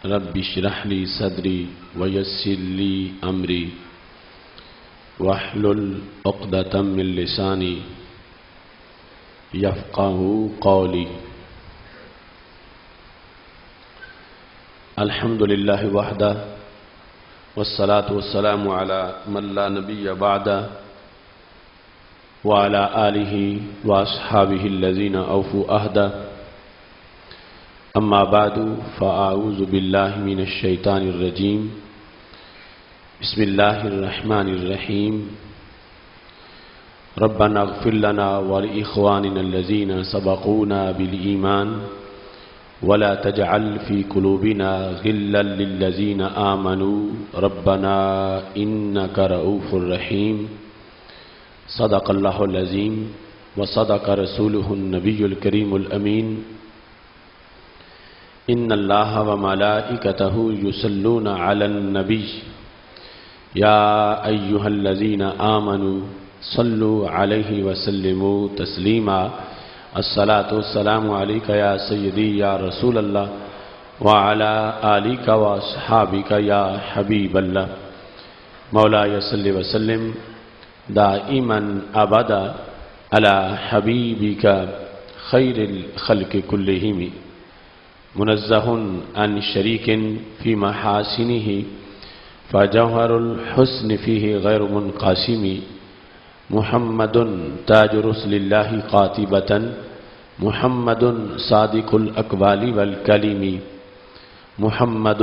رب اشرح لي صدري ويسر لي أمري واحلل عقدة من لساني يفقهوا قولي. الحمد لله وحده والصلاة والسلام على من لا نبي بعده وعلى آله وأصحابه الذين أوفوا عهده. اما بعد فاعوذ باللہ من الشیطان الرجیم. بسم اللہ الرحمن الرحیم. ربنا اغفر لنا ولاخواننا الذین سبقونا بالایمان ولا تجعل في قلوبنا غلا للذین آمنوا ربنا انک رؤوف رحیم. صدق اللہ العظیم وصدق رسولہ النبی الکریم الامین. ان اللہ وملائکتہ یصلون علی النبی یا ایہا الذین آمنوا صلوا علیہ وسلموا تسلیما. الصلاۃ والسلام علیک یا سیدی یا رسول اللہ وعلی آلک واصحابک یا حبیب اللہ. مولاي صل وسلم دائما ابدا علی حبیبک خیر الخلق کلہم منزہ عن شریک فی محاسنہ فجوہر الحسن فیہ غیر منقاسم. محمد تاج رسل اللہ قاطبۃ محمد صادق الاقوال والکلم. محمد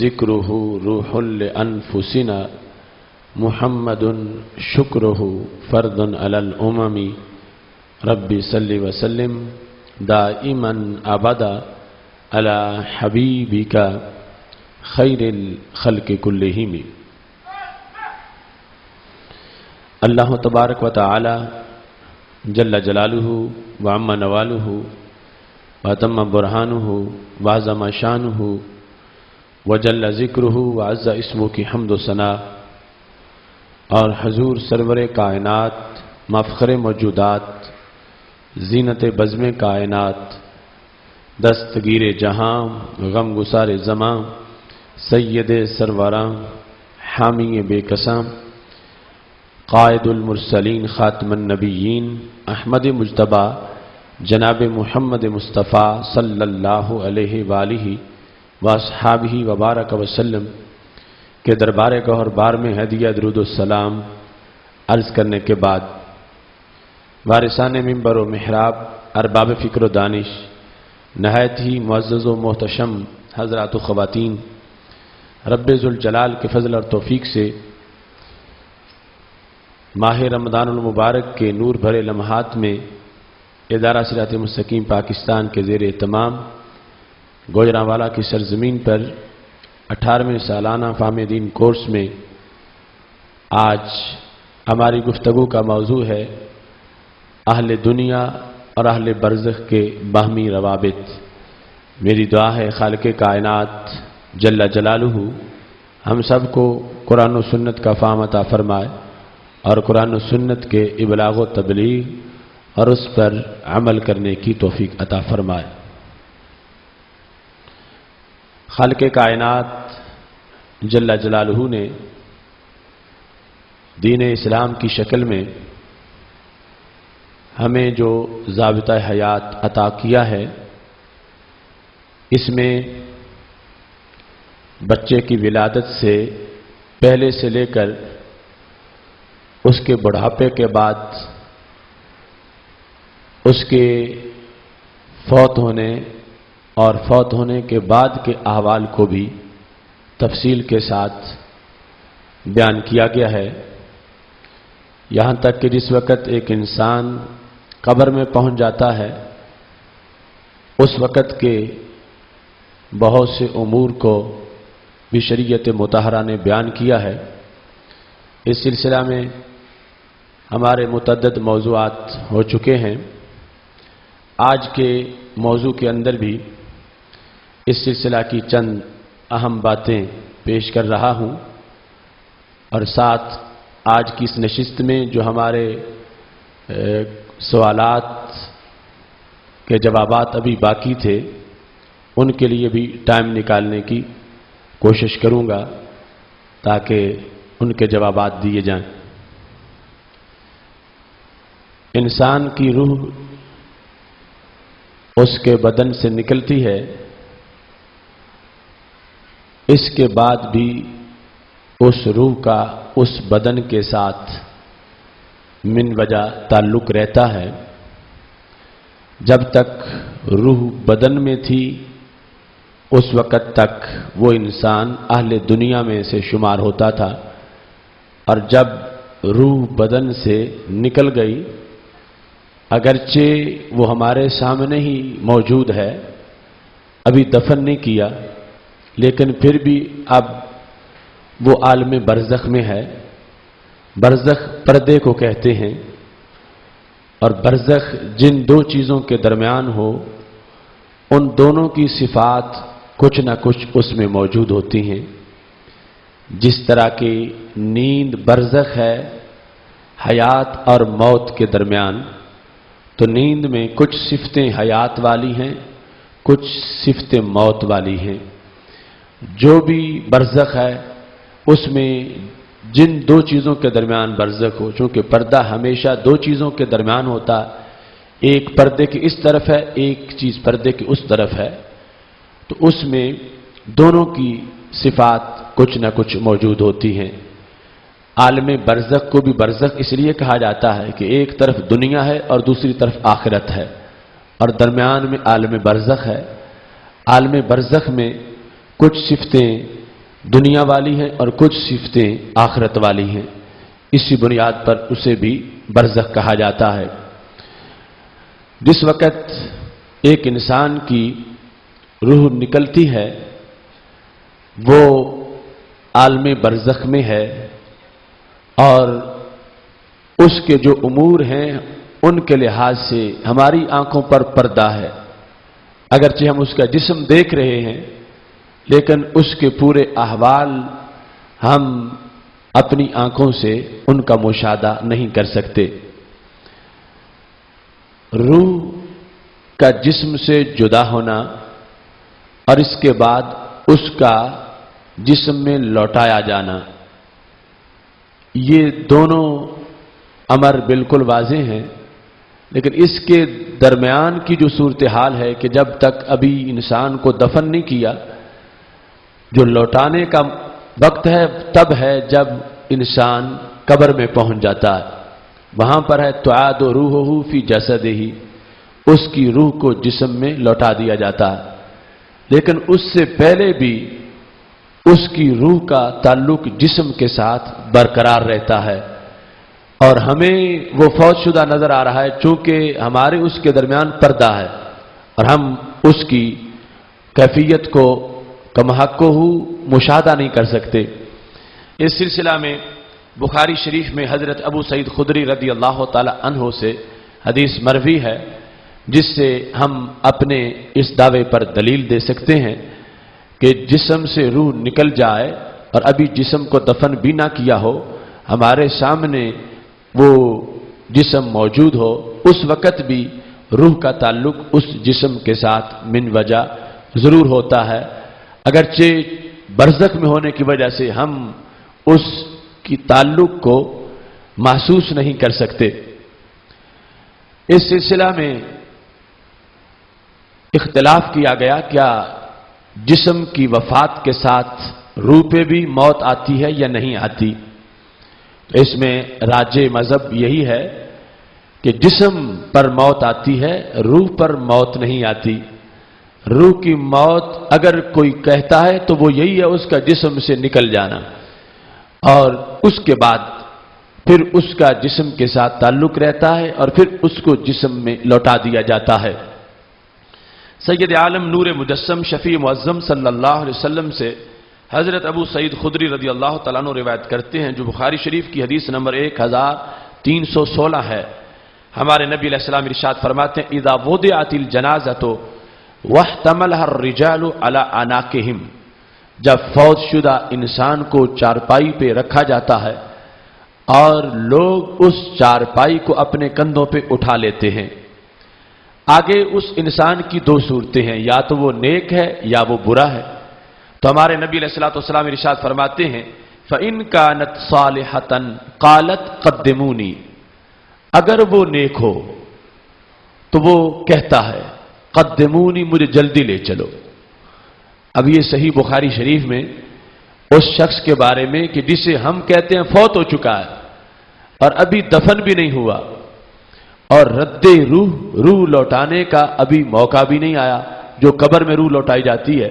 ذکرہ روح لانفسنا محمد شکرہ فرد علی الامم. رب صل وسلم دائما ابدا علی حبیبک خیر الخلق کلہم. اللہ تبارک و تعالی جل جلالہ وعم نوالہ وتم برہانہ وعظم شانہ وجل ذکرہ وعز اسمہ کی حمد و ثنا اور حضور سرور کائنات مفخر موجودات زینت بزم کائنات دستگیر جہاں غم گسار زماں سید سروراں حامی بے کساں قائد المرسلین خاتم النبیین احمد مجتبی جناب محمد مصطفیٰ صلی اللہ علیہ وآلہ واصحابہ وبارک وسلم کے دربار گوہر بار میں ہدیہ درود السلام عرض کرنے کے بعد وارثان منبر و محراب ارباب فکر و دانش نہایت ہی معزز و محتشم حضرات و خواتین، رب ذوالجلال کے فضل اور توفیق سے ماہ رمضان المبارک کے نور بھرے لمحات میں ادارہ صراط مستقیم پاکستان کے زیر اہتمام گوجرانوالا کی سرزمین پر 18ویں سالانہ فہم دین کورس میں آج ہماری گفتگو کا موضوع ہے اہل دنیا اور اہل برزخ کے باہمی روابط. میری دعا ہے خالق کائنات جل جلالہ ہم سب کو قرآن و سنت کا فہم عطا فرمائے اور قرآن و سنت کے ابلاغ و تبلیغ اور اس پر عمل کرنے کی توفیق عطا فرمائے. خالق کائنات جل جلالہ نے دین اسلام کی شکل میں ہمیں جو ضابطہ حیات عطا کیا ہے اس میں بچے کی ولادت سے پہلے سے لے کر اس کے بڑھاپے کے بعد اس کے فوت ہونے اور فوت ہونے کے بعد کے احوال کو بھی تفصیل کے ساتھ بیان کیا گیا ہے. یہاں تک کہ جس وقت ایک انسان قبر میں پہنچ جاتا ہے اس وقت کے بہت سے امور کو بھی شریعت مطہرہ نے بیان کیا ہے. اس سلسلہ میں ہمارے متعدد موضوعات ہو چکے ہیں. آج کے موضوع کے اندر بھی اس سلسلہ کی چند اہم باتیں پیش کر رہا ہوں اور ساتھ آج کی اس نشست میں جو ہمارے سوالات کے جوابات ابھی باقی تھے، ان کے لیے بھی ٹائم نکالنے کی کوشش کروں گا تاکہ ان کے جوابات دیے جائیں۔ انسان کی روح اس کے بدن سے نکلتی ہے، اس کے بعد بھی اس روح کا اس بدن کے ساتھ من وجہ تعلق رہتا ہے۔ جب تک روح بدن میں تھی اس وقت تک وہ انسان اہل دنیا میں سے شمار ہوتا تھا، اور جب روح بدن سے نکل گئی، اگرچہ وہ ہمارے سامنے ہی موجود ہے، ابھی دفن نہیں کیا، لیکن پھر بھی اب وہ عالم برزخ میں ہے۔ برزخ پردے کو کہتے ہیں، اور برزخ جن دو چیزوں کے درمیان ہو، ان دونوں کی صفات کچھ نہ کچھ اس میں موجود ہوتی ہیں۔ جس طرح کی نیند برزخ ہے حیات اور موت کے درمیان، تو نیند میں کچھ صفتیں حیات والی ہیں، کچھ صفتیں موت والی ہیں۔ جو بھی برزخ ہے اس میں جن دو چیزوں کے درمیان برزخ ہو، چونکہ پردہ ہمیشہ دو چیزوں کے درمیان ہوتا، ایک پردے کی اس طرف ہے، ایک چیز پردے کی اس طرف ہے، تو اس میں دونوں کی صفات کچھ نہ کچھ موجود ہوتی ہیں۔ عالم برزخ کو بھی برزخ اس لیے کہا جاتا ہے کہ ایک طرف دنیا ہے اور دوسری طرف آخرت ہے، اور درمیان میں عالم برزخ ہے۔ عالم برزخ میں کچھ صفتیں دنیا والی ہیں اور کچھ صفتیں آخرت والی ہیں، اسی بنیاد پر اسے بھی برزخ کہا جاتا ہے۔ جس وقت ایک انسان کی روح نکلتی ہے وہ عالم برزخ میں ہے، اور اس کے جو امور ہیں ان کے لحاظ سے ہماری آنکھوں پر پردہ ہے۔ اگرچہ ہم اس کا جسم دیکھ رہے ہیں، لیکن اس کے پورے احوال ہم اپنی آنکھوں سے ان کا مشاہدہ نہیں کر سکتے۔ روح کا جسم سے جدا ہونا اور اس کے بعد اس کا جسم میں لوٹایا جانا، یہ دونوں امر بالکل واضح ہیں، لیکن اس کے درمیان کی جو صورتحال ہے کہ جب تک ابھی انسان کو دفن نہیں کیا، جو لوٹانے کا وقت ہے تب ہے جب انسان قبر میں پہنچ جاتا ہے، وہاں پر ہے تعاد روحہ فی جسدہ، اس کی روح کو جسم میں لوٹا دیا جاتا ہے۔ لیکن اس سے پہلے بھی اس کی روح کا تعلق جسم کے ساتھ برقرار رہتا ہے، اور ہمیں وہ فوت شدہ نظر آ رہا ہے چونکہ ہمارے اس کے درمیان پردہ ہے، اور ہم اس کی کیفیت کو کمحقہ مشاہدہ نہیں کر سکتے۔ اس سلسلہ میں بخاری شریف میں حضرت ابو سعید خدری رضی اللہ تعالی عنہ سے حدیث مروی ہے، جس سے ہم اپنے اس دعوے پر دلیل دے سکتے ہیں کہ جسم سے روح نکل جائے اور ابھی جسم کو دفن بھی نہ کیا ہو، ہمارے سامنے وہ جسم موجود ہو، اس وقت بھی روح کا تعلق اس جسم کے ساتھ من وجہ ضرور ہوتا ہے، اگرچہ برزخ میں ہونے کی وجہ سے ہم اس کی تعلق کو محسوس نہیں کر سکتے۔ اس سلسلہ میں اختلاف کیا گیا کیا جسم کی وفات کے ساتھ روح پہ بھی موت آتی ہے یا نہیں آتی؟ تو اس میں راجح مذہب یہی ہے کہ جسم پر موت آتی ہے، روح پر موت نہیں آتی۔ روح کی موت اگر کوئی کہتا ہے تو وہ یہی ہے اس کا جسم سے نکل جانا، اور اس کے بعد پھر اس کا جسم کے ساتھ تعلق رہتا ہے اور پھر اس کو جسم میں لوٹا دیا جاتا ہے۔ سید عالم نور مجسم شفیع معظم صلی اللہ علیہ وسلم سے حضرت ابو سعید خدری رضی اللہ تعالیٰ عنہ روایت کرتے ہیں، جو بخاری شریف کی حدیث نمبر 1316 ہے۔ ہمارے نبی علیہ السلام ارشاد فرماتے ہیں، اذا وضعت الجنازۃ واحتملها الرجال على اعناقهم، جب فوت شدہ انسان کو چارپائی پہ رکھا جاتا ہے اور لوگ اس چارپائی کو اپنے کندھوں پہ اٹھا لیتے ہیں، آگے اس انسان کی دو صورتیں ہیں، یا تو وہ نیک ہے یا وہ برا ہے۔ تو ہمارے نبی علیہ الصلوۃ والسلام ارشاد فرماتے ہیں فَإِن كَانَتْ صَالِحَةً قَالَتْ قَدِّمُونِي، اگر وہ نیک ہو تو وہ کہتا ہے قدمونی، مجھے جلدی لے چلو۔ اب یہ صحیح بخاری شریف میں اس شخص کے بارے میں کہ جسے ہم کہتے ہیں فوت ہو چکا ہے اور ابھی دفن بھی نہیں ہوا اور رد روح لوٹانے کا ابھی موقع بھی نہیں آیا، جو قبر میں روح لوٹائی جاتی ہے،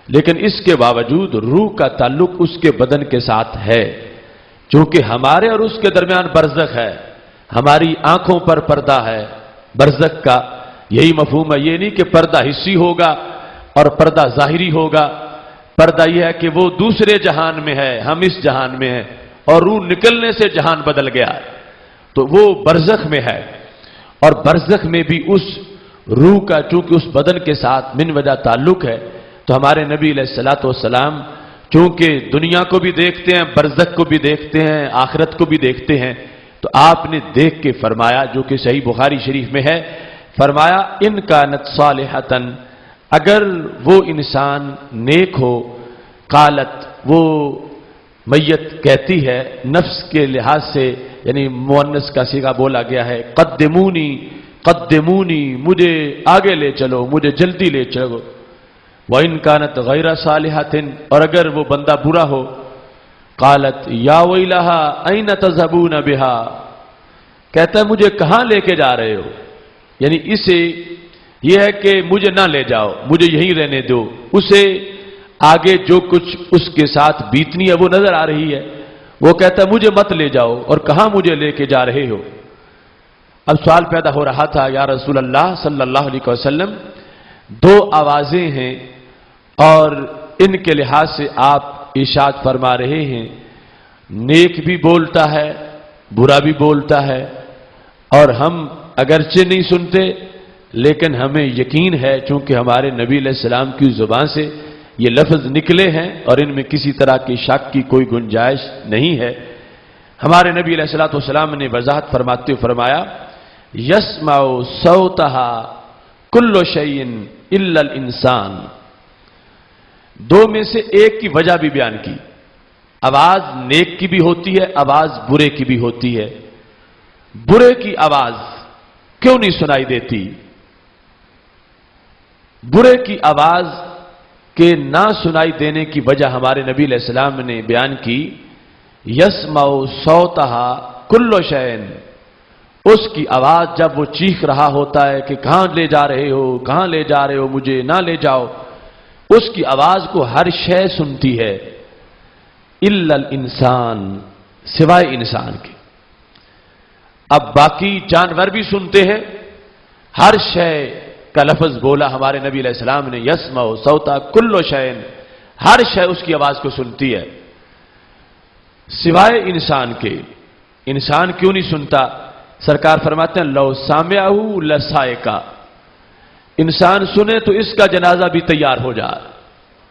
لیکن اس کے باوجود روح کا تعلق اس کے بدن کے ساتھ ہے، چونکہ ہمارے اور اس کے درمیان برزخ ہے، ہماری آنکھوں پر پردہ ہے برزخ کا۔ یہی مفہوم ہے، یہ نہیں کہ پردہ حسی ہوگا اور پردہ ظاہری ہوگا، پردہ یہ ہے کہ وہ دوسرے جہان میں ہے، ہم اس جہان میں ہیں، اور روح نکلنے سے جہان بدل گیا ہے، تو وہ برزخ میں ہے۔ اور برزخ میں بھی اس روح کا چونکہ اس بدن کے ساتھ من وجہ تعلق ہے، تو ہمارے نبی علیہ الصلوۃ والسلام چونکہ دنیا کو بھی دیکھتے ہیں، برزخ کو بھی دیکھتے ہیں، آخرت کو بھی دیکھتے ہیں، تو آپ نے دیکھ کے فرمایا، جو کہ صحیح بخاری شریف میں ہے، فرمایا ان کانت صالحۃ، اگر وہ انسان نیک ہو، قالت، وہ میت کہتی ہے نفس کے لحاظ سے، یعنی مؤنث کا صیغہ بولا گیا ہے، قدمونی قدمونی، مجھے آگے لے چلو، مجھے جلدی لے چلو۔ وَإِن كَانَتْ غَيْرَ صَالِحَةٍ، اور اگر وہ بندہ برا ہو، قالت یا ویلہا أَيْنَ تَذْهَبُونَ بِهَا، کہتا ہے مجھے کہاں لے کے جا رہے ہو، یعنی اسے یہ ہے کہ مجھے نہ لے جاؤ، مجھے یہیں رہنے دو، اسے آگے جو کچھ اس کے ساتھ بیتنی ہے وہ نظر آ رہی ہے، وہ کہتا ہے مجھے مت لے جاؤ، اور کہاں مجھے لے کے جا رہے ہو۔ اب سوال پیدا ہو رہا تھا، یا رسول اللہ صلی اللہ علیہ وسلم، دو آوازیں ہیں اور ان کے لحاظ سے آپ ارشاد فرما رہے ہیں نیک بھی بولتا ہے برا بھی بولتا ہے، اور ہم اگرچہ نہیں سنتے لیکن ہمیں یقین ہے چونکہ ہمارے نبی علیہ السلام کی زبان سے یہ لفظ نکلے ہیں اور ان میں کسی طرح کی شک کی کوئی گنجائش نہیں ہے۔ ہمارے نبی علیہ الصلوۃ والسلام نے وضاحت فرماتے ہوئے فرمایا یسمع صوتها کل شیء الا الانسان، دو میں سے ایک کی وجہ بھی بیان کی، آواز نیک کی بھی ہوتی ہے، آواز برے کی بھی ہوتی ہے۔ برے کی آواز کیوں نہیں سنائی دیتی؟ برے کی آواز کے نہ سنائی دینے کی وجہ ہمارے نبی علیہ السلام نے بیان کی یسمع صوتها کل شیء، اس کی آواز جب وہ چیخ رہا ہوتا ہے کہ کہاں لے جا رہے ہو، کہاں لے جا رہے ہو، مجھے نہ لے جاؤ، اس کی آواز کو ہر شے سنتی ہے، الا الانسان، سوائے انسان کے۔ اب باقی جانور بھی سنتے ہیں، ہر شے کا لفظ بولا ہمارے نبی علیہ السلام نے یسمع صوتا کل شیء، ہر شے اس کی آواز کو سنتی ہے سوائے انسان کے۔ انسان کیوں نہیں سنتا؟ سرکار فرماتے ہیں لو سامعہ لصائقہ، انسان سنے تو اس کا جنازہ بھی تیار ہو جائے،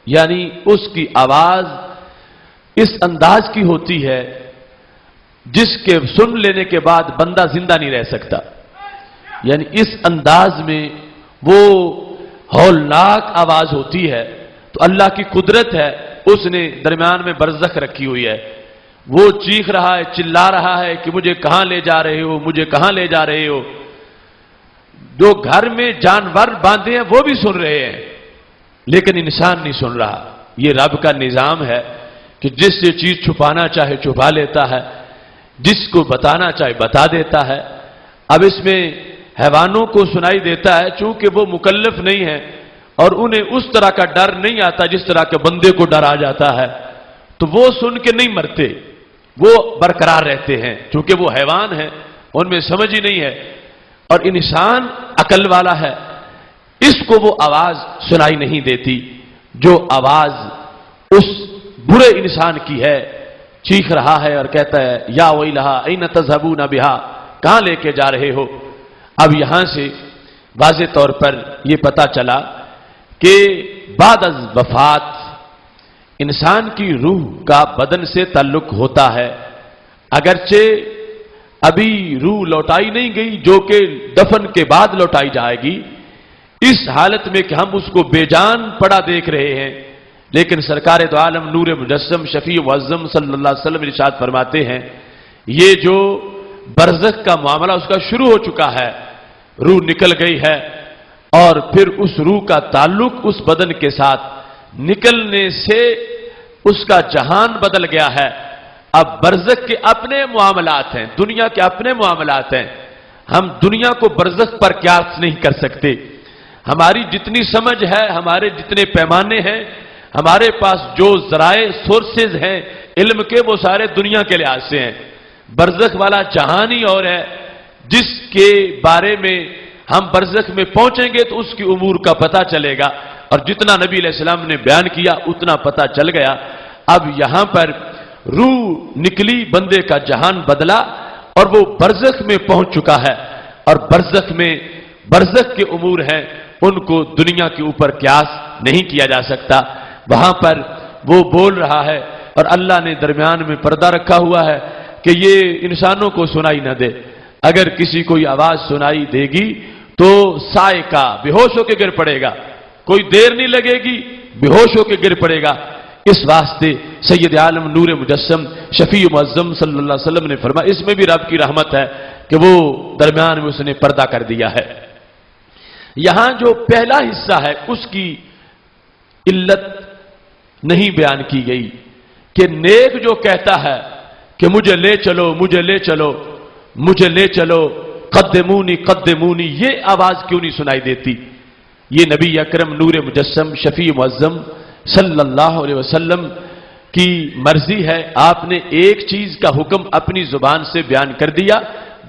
یعنی اس کی آواز اس انداز کی ہوتی ہے جس کے سن لینے کے بعد بندہ زندہ نہیں رہ سکتا، یعنی اس انداز میں وہ ہولناک آواز ہوتی ہے۔ تو اللہ کی قدرت ہے، اس نے درمیان میں برزخ رکھی ہوئی ہے، وہ چیخ رہا ہے، چلا رہا ہے کہ مجھے کہاں لے جا رہے ہو، مجھے کہاں لے جا رہے ہو۔ جو گھر میں جانور باندھے ہیں وہ بھی سن رہے ہیں لیکن انسان نہیں سن رہا۔ یہ رب کا نظام ہے کہ جس سے چیز چھپانا چاہے چھپا لیتا ہے، جس کو بتانا چاہے بتا دیتا ہے۔ اب اس میں حیوانوں کو سنائی دیتا ہے چونکہ وہ مکلف نہیں ہے اور انہیں اس طرح کا ڈر نہیں آتا جس طرح کے بندے کو ڈر آ جاتا ہے، تو وہ سن کے نہیں مرتے، وہ برقرار رہتے ہیں چونکہ وہ حیوان ہیں، ان میں سمجھ ہی نہیں ہے۔ اور انسان عقل والا ہے، اس کو وہ آواز سنائی نہیں دیتی جو آواز اس برے انسان کی ہے، چیخ رہا ہے اور کہتا ہے یا ویلہا این تذہبون بہا، کہاں لے کے جا رہے ہو۔ اب یہاں سے واضح طور پر یہ پتا چلا کہ بعد از وفات انسان کی روح کا بدن سے تعلق ہوتا ہے، اگرچہ ابھی روح لوٹائی نہیں گئی جو کہ دفن کے بعد لوٹائی جائے گی، اس حالت میں کہ ہم اس کو بے جان پڑا دیکھ رہے ہیں، لیکن سرکار دو عالم نور مجسم شفیع معظم صلی اللہ علیہ وسلم ارشاد فرماتے ہیں یہ جو برزخ کا معاملہ اس کا شروع ہو چکا ہے، روح نکل گئی ہے اور پھر اس روح کا تعلق اس بدن کے ساتھ نکلنے سے اس کا جہان بدل گیا ہے۔ اب برزخ کے اپنے معاملات ہیں، دنیا کے اپنے معاملات ہیں، ہم دنیا کو برزخ پر قیاس نہیں کر سکتے۔ ہماری جتنی سمجھ ہے، ہمارے جتنے پیمانے ہیں، ہمارے پاس جو ذرائع سورسز ہیں علم کے، وہ سارے دنیا کے لحاظ سے ہیں۔ برزخ والا جہان ہی اور ہے، جس کے بارے میں ہم برزخ میں پہنچیں گے تو اس کی امور کا پتہ چلے گا، اور جتنا نبی علیہ السلام نے بیان کیا اتنا پتہ چل گیا۔ اب یہاں پر روح نکلی، بندے کا جہان بدلا اور وہ برزخ میں پہنچ چکا ہے، اور برزخ میں برزخ کے امور ہیں، ان کو دنیا کے اوپر قیاس نہیں کیا جا سکتا۔ وہاں پر وہ بول رہا ہے اور اللہ نے درمیان میں پردہ رکھا ہوا ہے کہ یہ انسانوں کو سنائی نہ دے۔ اگر کسی کو یہ آواز سنائی دے گی تو سائقہ بے ہوش ہو کے گر پڑے گا، کوئی دیر نہیں لگے گی، بے ہوش ہو کے گر پڑے گا۔ اس واسطے سید عالم نور مجسم شفیع معظم صلی اللہ علیہ وسلم نے فرمایا، اس میں بھی رب کی رحمت ہے کہ وہ درمیان میں اس نے پردہ کر دیا ہے۔ یہاں جو پہلا حصہ ہے اس کی علت نہیں بیان کی گئی کہ نیک جو کہتا ہے کہ مجھے لے چلو، مجھے لے چلو، مجھے لے چلو، قدمونی قدمونی، یہ آواز کیوں نہیں سنائی دیتی؟ یہ نبی اکرم نور مجسم شفیع معظم صلی اللہ علیہ وسلم کی مرضی ہے۔ آپ نے ایک چیز کا حکم اپنی زبان سے بیان کر دیا،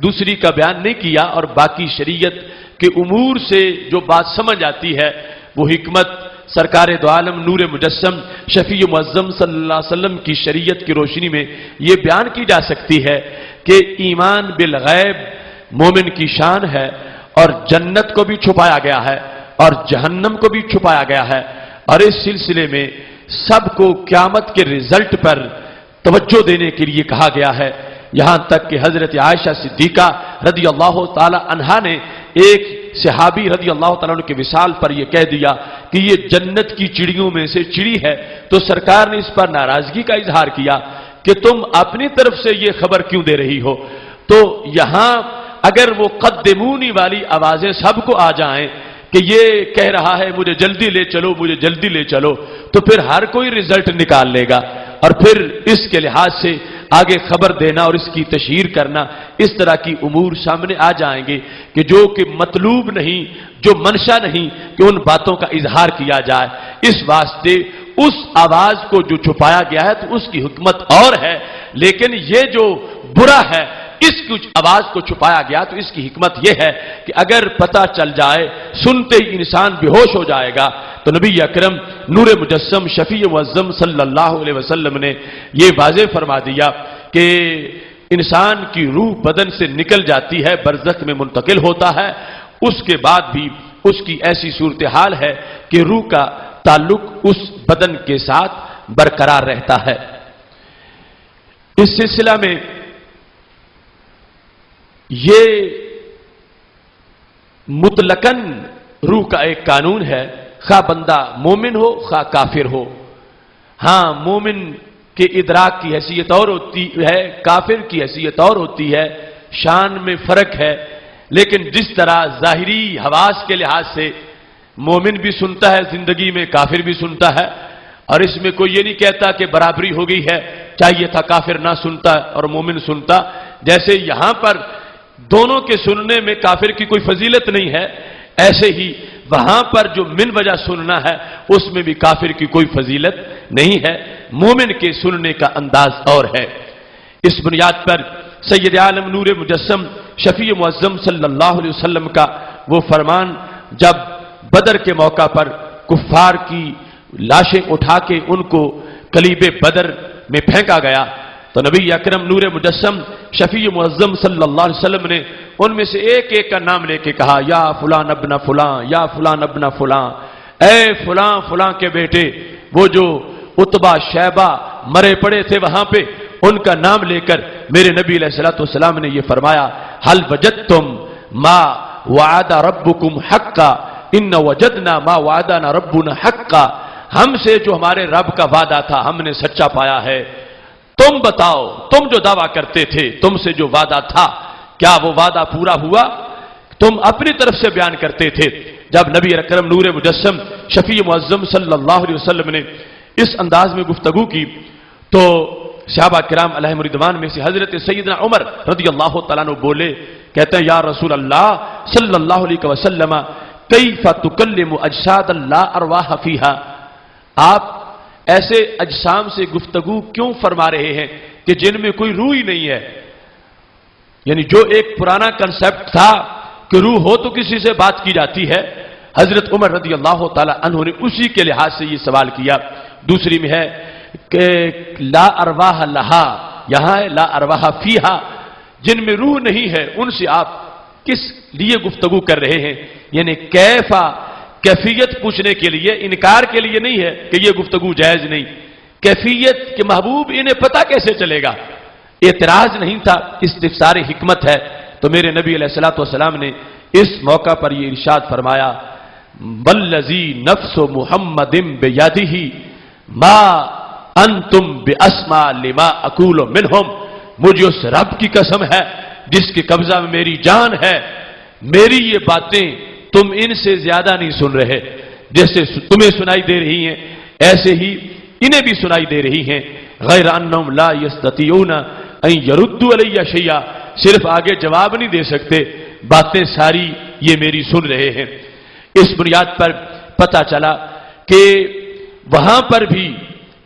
دوسری کا بیان نہیں کیا، اور باقی شریعت کے امور سے جو بات سمجھ آتی ہے وہ حکمت سرکار دو عالم نور مجسم شفیع معظم صلی اللہ علیہ وسلم کی شریعت کی روشنی میں یہ بیان کی جا سکتی ہے کہ ایمان بالغیب مومن کی شان ہے، اور جنت کو بھی چھپایا گیا ہے اور جہنم کو بھی چھپایا گیا ہے، اور اس سلسلے میں سب کو قیامت کے رزلٹ پر توجہ دینے کے لیے کہا گیا ہے۔ یہاں تک کہ حضرت عائشہ صدیقہ رضی اللہ تعالی عنہا نے ایک صحابی رضی اللہ تعالیٰ عنہ کے وصال پر یہ کہہ دیا کہ یہ جنت کی چڑیوں میں سے چڑی ہے، تو سرکار نے اس پر ناراضگی کا اظہار کیا کہ تم اپنی طرف سے یہ خبر کیوں دے رہی ہو؟ تو یہاں اگر وہ قدمونی والی آوازیں سب کو آ جائیں کہ یہ کہہ رہا ہے مجھے جلدی لے چلو، مجھے جلدی لے چلو، تو پھر ہر کوئی رزلٹ نکال لے گا، اور پھر اس کے لحاظ سے آگے خبر دینا اور اس کی تشہیر کرنا، اس طرح کی امور سامنے آ جائیں گے کہ جو کہ مطلوب نہیں، جو منشا نہیں کہ ان باتوں کا اظہار کیا جائے۔ اس واسطے اس آواز کو جو چھپایا گیا ہے تو اس کی حکمت اور ہے، لیکن یہ جو برا ہے اس کی آواز کو چھپایا گیا تو اس کی حکمت یہ ہے کہ اگر پتہ چل جائے، سنتے ہی انسان بے ہوش ہو جائے گا، تو نبی اکرم نور مجسم شفیع معظم صلی اللہ علیہ وسلم نے یہ واضح فرما دیا کہ انسان کی روح بدن سے نکل جاتی ہے، برزخ میں منتقل ہوتا ہے، اس کے بعد بھی اس کی ایسی صورتحال ہے کہ روح کا تعلق اس بدن کے ساتھ برقرار رہتا ہے۔ اس سلسلہ میں یہ مطلقاً روح کا ایک قانون ہے، خواہ بندہ مومن ہو خواہ کافر ہو۔ ہاں، مومن کے ادراک کی حیثیت اور ہوتی ہے، کافر کی حیثیت اور ہوتی ہے، شان میں فرق ہے، لیکن جس طرح ظاہری حواس کے لحاظ سے مومن بھی سنتا ہے زندگی میں، کافر بھی سنتا ہے، اور اس میں کوئی یہ نہیں کہتا کہ برابری ہو گئی ہے، چاہیے تھا کافر نہ سنتا اور مومن سنتا، جیسے یہاں پر دونوں کے سننے میں کافر کی کوئی فضیلت نہیں ہے، ایسے ہی وہاں پر جو من وجہ سننا ہے اس میں بھی کافر کی کوئی فضیلت نہیں ہے، مومن کے سننے کا انداز اور ہے۔ اس بنیاد پر سید عالم نور مجسم شفیع معظم صلی اللہ علیہ وسلم کا وہ فرمان جب بدر کے موقع پر کفار کی لاشیں اٹھا کے ان کو کلیب بدر میں پھینکا گیا تو نبی اکرم نور مجسم شفیع معظم صلی اللہ علیہ وسلم نے ان میں سے ایک ایک کا نام لے کے کہا، یا فلان ابن فلان، یا فلان ابن فلان، اے فلان فلان کے بیٹے، وہ جو عتبہ شیبہ مرے پڑے تھے وہاں پہ، ان کا نام لے کر میرے نبی علیہ الصلوۃ والسلام نے یہ فرمایا حل وجدتم ما وعد ربکم حقا ان وجدنا ما وعدنا ربنا حقا، ہم سے جو ہمارے رب کا وعدہ تھا ہم نے سچا پایا ہے، تم بتاؤ تم جو دعویٰ کرتے تھے تم سے جو وعدہ تھا کیا وہ وعدہ پورا ہوا؟ تم اپنی طرف سے بیان کرتے تھے۔ جب نبی اکرم نور مجسم شفیع معظم صلی اللہ علیہ وسلم نے اس انداز میں گفتگو کی تو صحابہ کرام علیہم رضوان میں سے حضرت سیدنا عمر رضی اللہ تعالیٰ عنہ بولے، کہتے ہیں یا رسول اللہ صلی اللہ علیہ وسلم کیف تکلم اجساد لا ارواح فیہا، آپ ایسے اجسام سے گفتگو کیوں فرما رہے ہیں کہ جن میں کوئی روح ہی نہیں ہے؟ یعنی جو ایک پرانا کنسپٹ تھا کہ روح ہو تو کسی سے بات کی جاتی ہے، حضرت عمر رضی اللہ تعالی عنہ نے اسی کے لحاظ سے یہ سوال کیا۔ دوسری میں ہے کہ لا ارواح لہا، یہاں ہے لا ارواح فیہا، جن میں روح نہیں ہے ان سے آپ کس لیے گفتگو کر رہے ہیں؟ یعنی کیفیت پوچھنے کے لیے، انکار کے لیے نہیں ہے کہ یہ گفتگو جائز نہیں، کیفیت کہ محبوب انہیں پتہ کیسے چلے گا، اعتراض نہیں تھا، استفسار حکمت ہے۔ تو میرے نبی علیہ الصلوۃ والسلام نے اس موقع پر یہ ارشاد فرمایا والذی نفس محمد بیدہ ما انتم باسمع لما اقول منہم، مجھے اس رب کی قسم ہے جس کے قبضہ میں میری جان ہے، میری یہ باتیں تم ان سے زیادہ نہیں سن رہے، جیسے تمہیں سنائی دے رہی ہیں ایسے ہی انہیں بھی سنائی دے رہی ہیں، غیر انہم لا یستطیعون ان یردوا علی شیئا، صرف آگے جواب نہیں دے سکتے، باتیں ساری یہ میری سن رہے ہیں۔ اس بنیاد پر پتہ چلا کہ وہاں پر بھی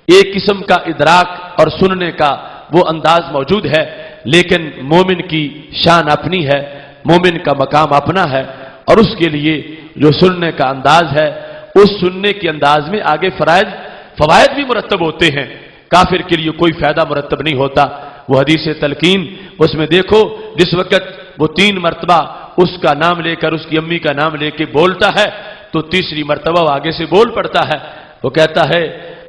ایک قسم کا ادراک اور سننے کا وہ انداز موجود ہے، لیکن مومن کی شان اپنی ہے، مومن کا مقام اپنا ہے، اور اس کے لیے جو سننے کا انداز ہے اس سننے کے انداز میں آگے فوائد بھی مرتب ہوتے ہیں، کافر کے لیے کوئی فائدہ مرتب نہیں ہوتا۔ وہ حدیث تلقین اس میں دیکھو جس وقت وہ 3 مرتبہ اس کا نام لے کر اس کی امی کا نام لے کے بولتا ہے تو تیسری مرتبہ وہ آگے سے بول پڑتا ہے، وہ کہتا ہے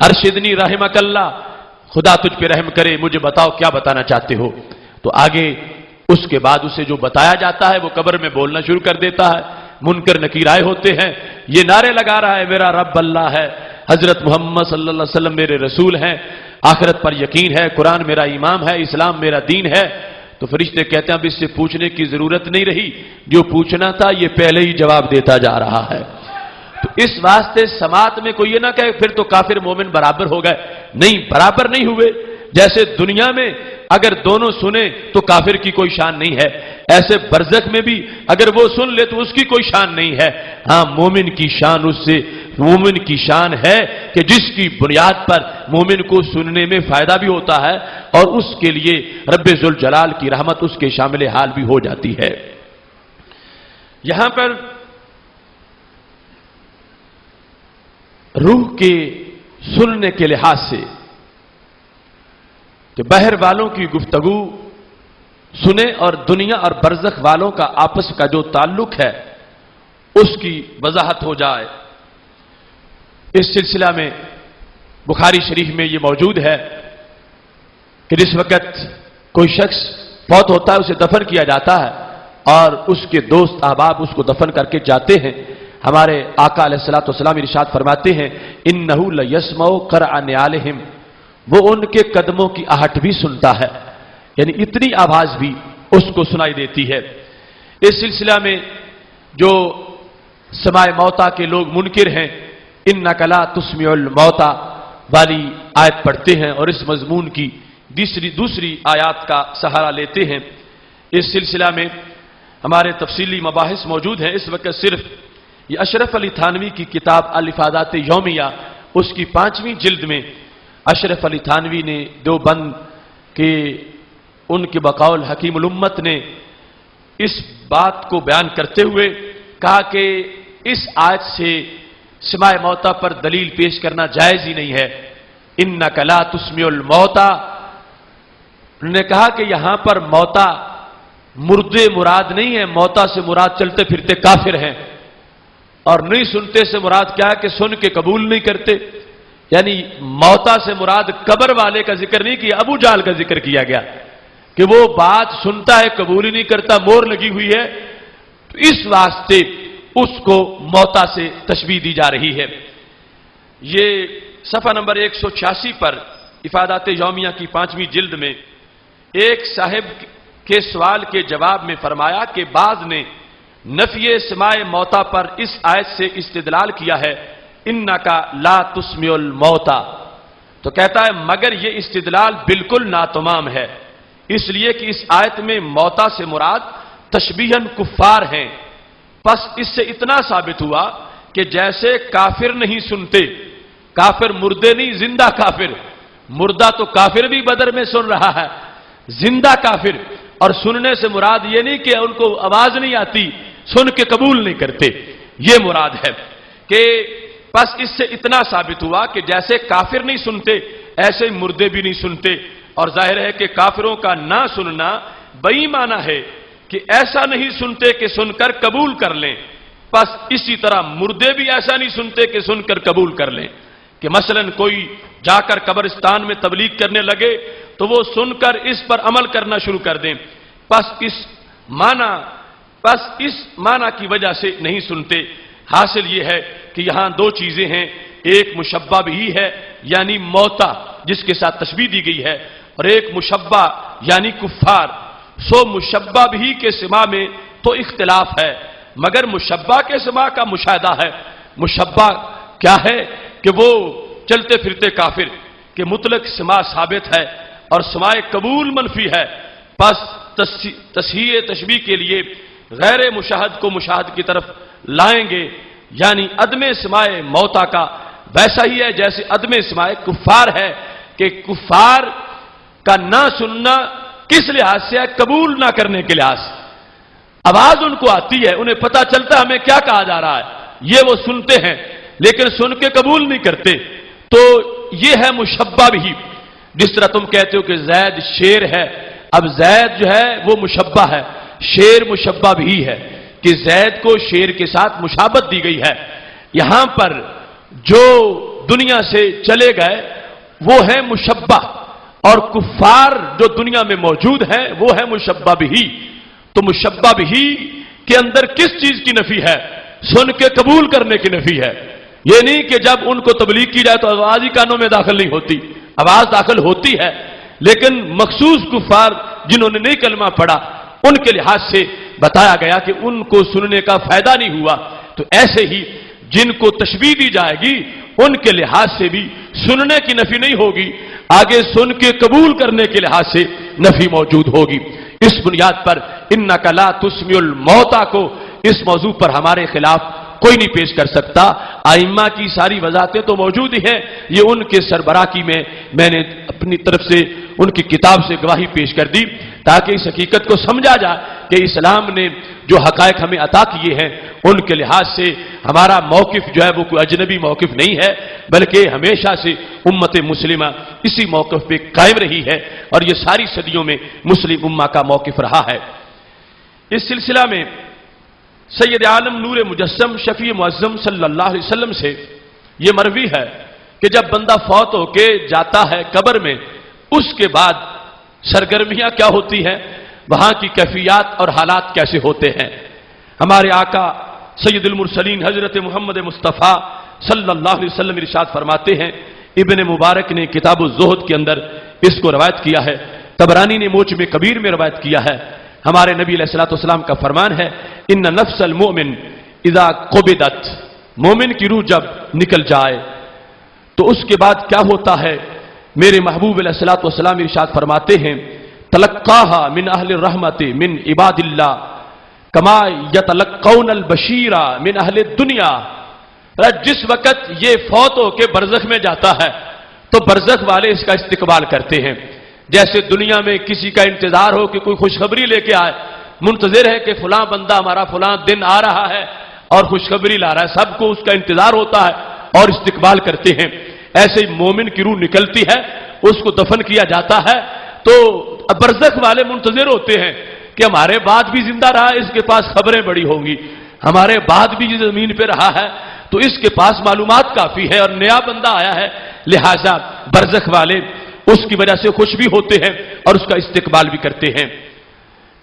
ارشدنی رحمک اللہ، خدا تجھ پہ رحم کرے، مجھے بتاؤ کیا بتانا چاہتے ہو۔ تو آگے اس کے بعد اسے جو بتایا جاتا ہے وہ قبر میں بولنا شروع کر دیتا ہے، منکر نکیر آئے ہوتے ہیں، یہ نعرے لگا رہا ہے میرا رب اللہ ہے، حضرت محمد صلی اللہ علیہ وسلم میرے رسول ہیں، آخرت پر یقین ہے، قرآن میرا امام ہے، اسلام میرا دین ہے۔ تو فرشتے کہتے ہیں اب اس سے پوچھنے کی ضرورت نہیں رہی، جو پوچھنا تھا یہ پہلے ہی جواب دیتا جا رہا ہے۔ تو اس واسطے سماعت میں کوئی یہ نہ کہے پھر تو کافر مومن برابر ہو گئے، نہیں، برابر نہیں ہوئے۔ جیسے دنیا میں اگر دونوں سنیں تو کافر کی کوئی شان نہیں ہے، ایسے برزخ میں بھی اگر وہ سن لے تو اس کی کوئی شان نہیں ہے۔ ہاں مومن کی شان مومن کی شان ہے کہ جس کی بنیاد پر مومن کو سننے میں فائدہ بھی ہوتا ہے اور اس کے لیے رب ذوالجلال کی رحمت اس کے شامل حال بھی ہو جاتی ہے۔ یہاں پر روح کے سننے کے لحاظ سے کہ بحر والوں کی گفتگو سنیں اور دنیا اور برزخ والوں کا آپس کا جو تعلق ہے اس کی وضاحت ہو جائے۔ اس سلسلہ میں بخاری شریف میں یہ موجود ہے کہ جس وقت کوئی شخص فوت ہوتا ہے اسے دفن کیا جاتا ہے اور اس کے دوست احباب اس کو دفن کر کے جاتے ہیں، ہمارے آقا علیہ الصلوۃ والسلام ارشاد فرماتے ہیں انہ لیسمع قرع نعالہم، وہ ان کے قدموں کی آہٹ بھی سنتا ہے، یعنی اتنی آواز بھی اس کو سنائی دیتی ہے۔ اس سلسلہ میں جو سماع موتا کے لوگ منکر ہیں انک لا تسمع الموتى والی آیت پڑھتے ہیں اور اس مضمون کی دوسری آیات کا سہارا لیتے ہیں۔ اس سلسلہ میں ہمارے تفصیلی مباحث موجود ہیں۔ اس وقت صرف یہ اشرف علی تھانوی کی کتاب الافادات یومیہ اس کی 5ویں جلد میں اشرف علی تھانوی نے دیوبند کے ان کے بقول حکیم الامت نے اس بات کو بیان کرتے ہوئے کہا کہ اس آیت سے سماع موتا پر دلیل پیش کرنا جائز ہی نہیں ہے۔ انک لا تسمع الموتى، انہوں نے کہا کہ یہاں پر موتا مردے مراد نہیں ہے، موتا سے مراد چلتے پھرتے کافر ہیں، اور نہیں سنتے سے مراد کیا ہے کہ سن کے قبول نہیں کرتے، یعنی موتا سے مراد قبر والے کا ذکر نہیں کیا، ابو جہل کا ذکر کیا گیا۔ کہ وہ بات سنتا ہے قبول ہی نہیں کرتا، مور لگی ہوئی ہے، تو اس واسطے اس کو موتا سے تشبیہ دی جا رہی ہے۔ یہ صفحہ نمبر 186 پر افادات یومیہ کی 5ویں جلد میں ایک صاحب کے سوال کے جواب میں فرمایا کہ بعض نے نفی سماع موتا پر اس آیت سے استدلال کیا ہے، انکا لا تسمع الموتا، تو کہتا ہے مگر یہ استدلال بالکل ناتمام ہے، اس لیے کہ اس آیت میں موتا سے مراد تشبیہاً کفار ہیں، پس اس سے اتنا ثابت ہوا کہ جیسے کافر نہیں سنتے، کافر مردے نہیں، زندہ کافر، مردہ تو کافر بھی بدر میں سن رہا ہے، زندہ کافر، اور سننے سے مراد یہ نہیں کہ ان کو آواز نہیں آتی، سن کے قبول نہیں کرتے، یہ مراد ہے کہ بس اس سے اتنا ثابت ہوا کہ جیسے کافر نہیں سنتے ایسے ہی مردے بھی نہیں سنتے، اور ظاہر ہے کہ کافروں کا نہ سننا بئی معنی ہے کہ ایسا نہیں سنتے کہ سن کر قبول کر لیں، بس اسی طرح مردے بھی ایسا نہیں سنتے کہ سن کر قبول کر لیں، کہ مثلا کوئی جا کر قبرستان میں تبلیغ کرنے لگے تو وہ سن کر اس پر عمل کرنا شروع کر دیں، بس اس معنی کی وجہ سے نہیں سنتے۔ حاصل یہ ہے کہ یہاں دو چیزیں ہیں، ایک مشبہ بھی ہے یعنی موتا جس کے ساتھ تشبیہ دی گئی ہے، اور ایک مشبہ یعنی کفار۔ سو مشبہ بھی کے سما میں تو اختلاف ہے، مگر مشبہ کے سما کا مشاہدہ ہے۔ مشبہ کیا ہے کہ وہ چلتے پھرتے کافر کہ مطلق سما ثابت ہے اور سماع قبول منفی ہے، پس تصحیح تشبیہ کے لیے غیر مشاہد کو مشاہد کی طرف لائیں گے، یعنی عدم سماع موتا کا ویسا ہی ہے جیسے عدم سماع کفار ہے، کہ کفار کا نہ سننا کس لحاظ سے ہے؟ قبول نہ کرنے کے لحاظ سے، آواز ان کو آتی ہے، انہیں پتا چلتا ہے ہمیں کیا کہا جا رہا ہے، یہ وہ سنتے ہیں لیکن سن کے قبول نہیں کرتے، تو یہ ہے مشبہ بھی۔ جس طرح تم کہتے ہو کہ زید شیر ہے، اب زید جو ہے وہ مشبہ ہے، شیر مشبہ بھی ہے کہ زید کو شیر کے ساتھ مشابہت دی گئی ہے۔ یہاں پر جو دنیا سے چلے گئے وہ ہے مشبہ، اور کفار جو دنیا میں موجود ہیں وہ ہے مشبہ بھی۔ تو مشبہ بھی کے اندر کس چیز کی نفی ہے؟ سن کے قبول کرنے کی نفی ہے۔ یہ نہیں کہ جب ان کو تبلیغ کی جائے تو آواز ہی کانوں میں داخل نہیں ہوتی، آواز داخل ہوتی ہے، لیکن مخصوص کفار جنہوں نے نہیں کلمہ پڑھا ان کے لحاظ سے بتایا گیا کہ ان کو سننے کا فائدہ نہیں ہوا، تو ایسے ہی جن کو تشبیہ دی جائے گی ان کے لحاظ سے بھی سننے کی نفی نہیں ہوگی، آگے سن کے قبول کرنے کے لحاظ سے نفی موجود ہوگی۔ اس بنیاد پر انکا لا تسمع الموتا کو اس موضوع پر ہمارے خلاف کوئی نہیں پیش کر سکتا۔ ائمہ کی ساری وضاحتیں تو موجود ہی ہیں، یہ ان کے سربراہ کی میں نے اپنی طرف سے ان کی کتاب سے گواہی پیش کر دی تاکہ اس حقیقت کو سمجھا جائے کہ اسلام نے جو حقائق ہمیں عطا کیے ہیں ان کے لحاظ سے ہمارا موقف جو ہے وہ کوئی اجنبی موقف نہیں ہے، بلکہ ہمیشہ سے امت مسلمہ اسی موقف پہ قائم رہی ہے، اور یہ ساری صدیوں میں مسلم امہ کا موقف رہا ہے۔ اس سلسلہ میں سید عالم نور مجسم شفیع معظم صلی اللہ علیہ وسلم سے یہ مروی ہے کہ جب بندہ فوت ہو کے جاتا ہے قبر میں، اس کے بعد سرگرمیاں کیا ہوتی ہیں، وہاں کی کیفیات اور حالات کیسے ہوتے ہیں۔ ہمارے آقا سید المرسلین حضرت محمد مصطفیٰ صلی اللہ علیہ وسلم ارشاد فرماتے ہیں، ابن مبارک نے کتاب الزہد کے اندر اس کو روایت کیا ہے، طبرانی نے موجم کبیر میں روایت کیا ہے، ہمارے نبی علیہ الصلوۃ والسلام کا فرمان ہے، ان نفس المؤمن اذا قبضت، مومن کی روح جب نکل جائے تو اس کے بعد کیا ہوتا ہے؟ میرے محبوب علیہ الصلوۃ والسلام ارشاد فرماتے ہیں، تلقاها من اہل الرحمت من عباد اللہ کما یتلقون البشیر من اہل الدنیا۔ جس وقت یہ فوت ہو کے برزخ میں جاتا ہے تو برزخ والے اس کا استقبال کرتے ہیں، جیسے دنیا میں کسی کا انتظار ہو کہ کوئی خوشخبری لے کے آئے، منتظر ہے کہ فلاں بندہ ہمارا فلاں دن آ رہا ہے اور خوشخبری لا رہا ہے، سب کو اس کا انتظار ہوتا ہے اور استقبال کرتے ہیں۔ ایسے ہی مومن کی روح نکلتی ہے، اس کو دفن کیا جاتا ہے تو برزخ والے منتظر ہوتے ہیں کہ ہمارے بعد بھی زندہ رہا، اس کے پاس خبریں بڑی ہوں گی، ہمارے بعد بھی زمین پہ رہا ہے تو اس کے پاس معلومات کافی ہے اور نیا بندہ آیا ہے، لہذا برزخ والے اس کی وجہ سے خوش بھی ہوتے ہیں اور اس کا استقبال بھی کرتے ہیں۔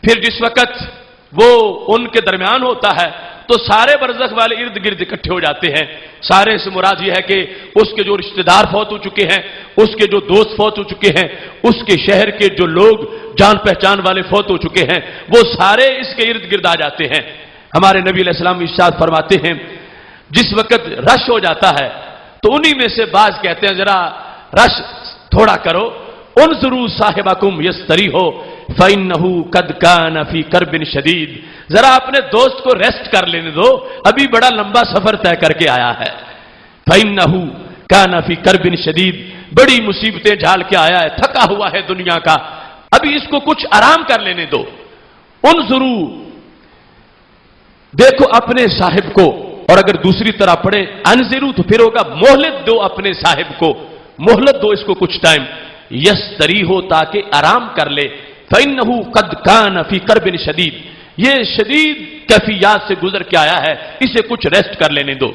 پھر جس وقت وہ ان کے درمیان ہوتا ہے تو سارے برزخ والے ارد گرد اکٹھے ہو جاتے ہیں۔ سارے سے مراد یہ ہے کہ اس کے جو رشتہ دار فوت ہو چکے ہیں، اس کے جو دوست فوت ہو چکے ہیں، اس کے شہر کے جو لوگ جان پہچان والے فوت ہو چکے ہیں، وہ سارے اس کے ارد گرد آ جاتے ہیں۔ ہمارے نبی علیہ السلام ارشاد فرماتے ہیں جس وقت رش ہو جاتا ہے تو انہی میں سے بعض کہتے ہیں ذرا رش تھوڑا کرو، انظروا صاحبکم یستریح فإنہ قد کان فی کرب شدید، ذرا اپنے دوست کو ریسٹ کر لینے دو، ابھی بڑا لمبا سفر طے کر کے آیا ہے۔ فإنہ کان فی کرب شدید، بڑی مصیبتیں جھال کے آیا ہے، تھکا ہوا ہے دنیا کا، ابھی اس کو کچھ آرام کر لینے دو۔ انظروا، دیکھو اپنے صاحب کو، اور اگر دوسری طرح پڑھیں انظروا تو پھر ہوگا مہلت دو اپنے صاحب کو، مہلت دو اس کو کچھ ٹائم، یستریح تاکہ آرام کر لے، فإنہ قد کان فی کرب شدید، یہ شدید کیفیات سے گزر کے آیا ہے، اسے کچھ ریسٹ کر لینے دو۔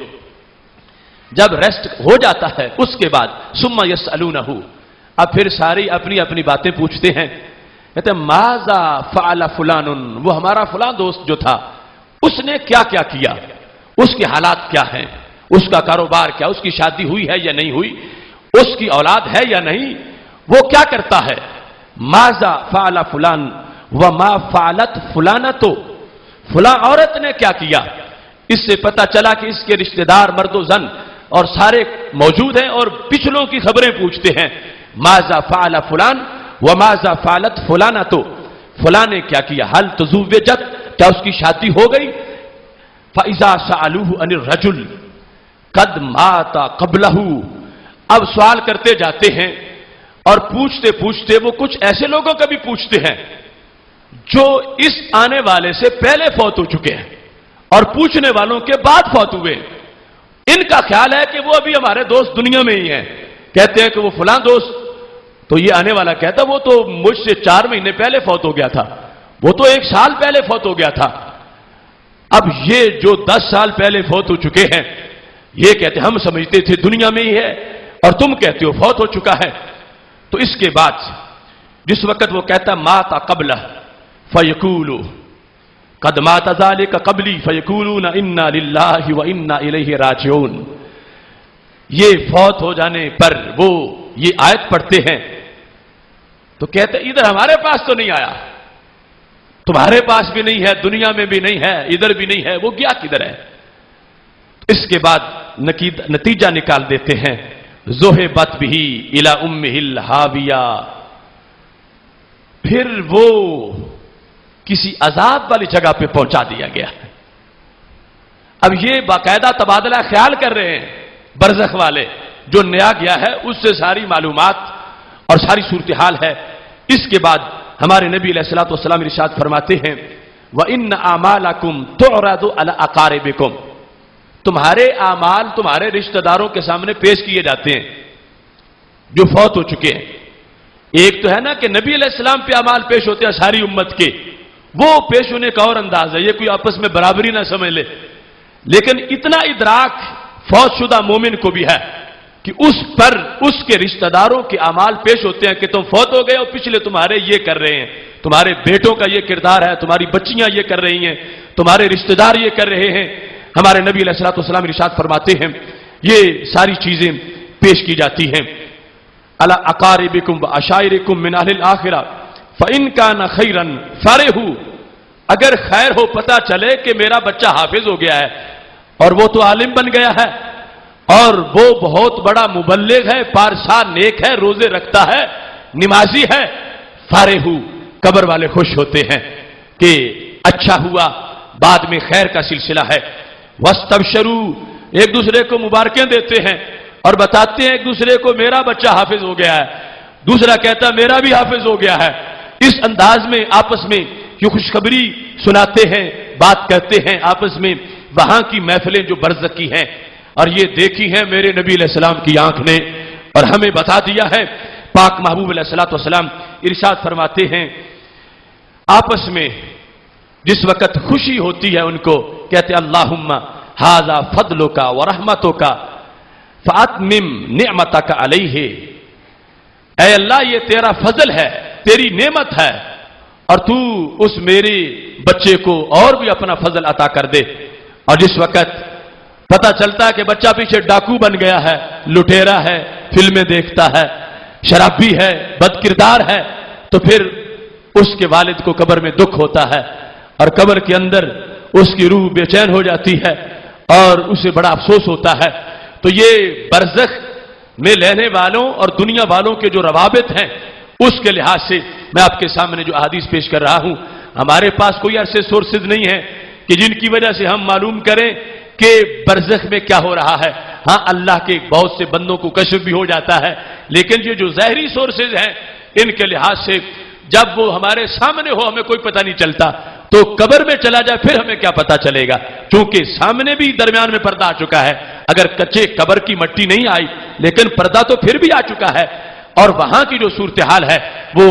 جب ریسٹ ہو جاتا ہے اس کے بعد ثم یسألونہ، اب پھر ساری اپنی اپنی باتیں پوچھتے ہیں، کہتے ہیں ماذا فعل فلان، وہ ہمارا فلاں دوست جو تھا اس نے کیا کیا کیا، اس کے حالات کیا ہیں، اس کا کاروبار کیا، اس کی شادی ہوئی ہے یا نہیں ہوئی، اس کی اولاد ہے یا نہیں، وہ کیا کرتا ہے۔ ماذا فعل فلان وما فعلت فلانۃ، فلاں عورت نے کیا کیا، اس سے پتہ چلا کہ اس کے رشتہ دار مرد و زن اور سارے موجود ہیں اور پچھلوں کی خبریں پوچھتے ہیں۔ ماذا فعل فلان وماذا فعلت فلانۃ، فلاں نے کیا کیا، هل تزوجت، کیا اس کی شادی ہو گئی۔ فاذا سالوه عن الرجل قد مات قبلہ، اب سوال کرتے جاتے ہیں اور پوچھتے پوچھتے وہ کچھ ایسے لوگوں کا بھی پوچھتے ہیں جو اس آنے والے سے پہلے فوت ہو چکے ہیں اور پوچھنے والوں کے بعد فوت ہوئے۔ ان کا خیال ہے کہ وہ ابھی ہمارے دوست دنیا میں ہی ہیں، کہتے ہیں کہ وہ فلاں دوست، تو یہ آنے والا کہتا وہ تو مجھ سے 4 مہینے پہلے فوت ہو گیا تھا، وہ تو 1 سال پہلے فوت ہو گیا تھا۔ اب یہ جو 10 سال پہلے فوت ہو چکے ہیں یہ کہتے ہم سمجھتے تھے دنیا میں ہی ہے اور تم کہتے ہو فوت ہو چکا ہے۔ تو اس کے بعد جس وقت وہ کہتا مات قبلہ فیقول قد مات ذلك قبلی فیقولون انا للہ وانا الیہ راجعون، یہ فوت ہو جانے پر وہ یہ آیت پڑھتے ہیں تو کہتے ادھر ہمارے پاس تو نہیں آیا، تمہارے پاس بھی نہیں ہے، دنیا میں بھی نہیں ہے، ادھر بھی نہیں ہے، وہ گیا کدھر ہے۔ اس کے بعد نتیجہ نکال دیتے ہیں ذہبت بہ الی امہ الہاویہ، پھر وہ کسی عذاب والی جگہ پہ پہنچا دیا گیا۔ اب یہ باقاعدہ تبادلہ خیال کر رہے ہیں برزخ والے، جو نیا گیا ہے اس سے ساری معلومات اور ساری صورتحال ہے۔ اس کے بعد ہمارے نبی علیہ الصلوۃ والسلام ارشاد فرماتے ہیں وَإِنَّ أَعْمَالَكُمْ تُعْرَضُ عَلَىٰ أَقَارِبِكُمْ، تمہارے اعمال تمہارے رشتہ داروں کے سامنے پیش کیے جاتے ہیں جو فوت ہو چکے ہیں۔ ایک تو ہے نا کہ نبی علیہ السلام پہ اعمال پیش ہوتے ہیں ساری امت کے، وہ پیش ہونے کا اور انداز ہے، یہ کوئی آپس میں برابری نہ سمجھ لے، لیکن اتنا ادراک فوت شدہ مومن کو بھی ہے کہ اس پر اس کے رشتہ داروں کے اعمال پیش ہوتے ہیں کہ تم فوت ہو گئے اور پچھلے تمہارے یہ کر رہے ہیں، تمہارے بیٹوں کا یہ کردار ہے، تمہاری بچیاں یہ کر رہی ہیں، تمہارے رشتہ دار یہ کر رہے ہیں۔ ہمارے نبی علیہ الصلوۃ والسلام ارشاد فرماتے ہیں یہ ساری چیزیں پیش کی جاتی ہیں علی اقاربکم و عشائرکم من اہل الآخرہ فإن کان خیرا فرحوا، اگر خیر ہو پتہ چلے کہ میرا بچہ حافظ ہو گیا ہے اور وہ تو عالم بن گیا ہے اور وہ بہت بڑا مبلغ ہے، پارسا نیک ہے، روزے رکھتا ہے، نمازی ہے، فرحوا، قبر والے خوش ہوتے ہیں کہ اچھا ہوا، بعد میں خیر کا سلسلہ ہے۔ واستبشروا، ایک دوسرے کو مبارکیں دیتے ہیں اور بتاتے ہیں ایک دوسرے کو میرا بچہ حافظ ہو گیا ہے، دوسرا کہتا ہے میرا بھی حافظ ہو گیا ہے۔ اس انداز میں آپس میں یہ خوشخبری سناتے ہیں، بات کرتے ہیں آپس میں۔ وہاں کی محفلیں جو برزخ کی ہیں اور یہ دیکھی ہیں میرے نبی علیہ السلام کی آنکھ نے اور ہمیں بتا دیا ہے، پاک محبوب علیہ الصلوۃ والسلام ارشاد فرماتے ہیں آپس میں جس وقت خوشی ہوتی ہے ان کو کہتے اللہم ھذا فضلک ورحمتک فاتمم نعمتک علیہ، اے اللہ یہ تیرا فضل ہے، تیری نعمت ہے، اور تو اس میرے بچے کو اور بھی اپنا فضل عطا کر دے۔ اور جس وقت پتہ چلتا ہے کہ بچہ پیچھے ڈاکو بن گیا ہے، لٹیرا ہے، فلمیں دیکھتا ہے، شرابی ہے، بد کردار ہے، تو پھر اس کے والد کو قبر میں دکھ ہوتا ہے، اور قبر کے اندر اس کی روح بے چین ہو جاتی ہے اور اسے بڑا افسوس ہوتا ہے۔ تو یہ برزخ میں لینے والوں اور دنیا والوں کے جو روابط ہیں اس کے لحاظ سے میں آپ کے سامنے جو احادیث پیش کر رہا ہوں، ہمارے پاس کوئی ایسے سورسز نہیں ہیں کہ جن کی وجہ سے ہم معلوم کریں کہ برزخ میں کیا ہو رہا ہے۔ ہاں اللہ کے بہت سے بندوں کو کشف بھی ہو جاتا ہے، لیکن یہ جو ظاہری سورسز ہیں ان کے لحاظ سے جب وہ ہمارے سامنے ہو ہمیں کوئی پتہ نہیں چلتا، تو قبر میں چلا جائے پھر ہمیں کیا پتہ چلے گا، کیونکہ سامنے بھی درمیان میں پردہ آ چکا ہے۔ اگر کچے قبر کی مٹی نہیں آئی لیکن پردہ تو پھر بھی آ چکا ہے، اور وہاں کی جو صورتحال ہے وہ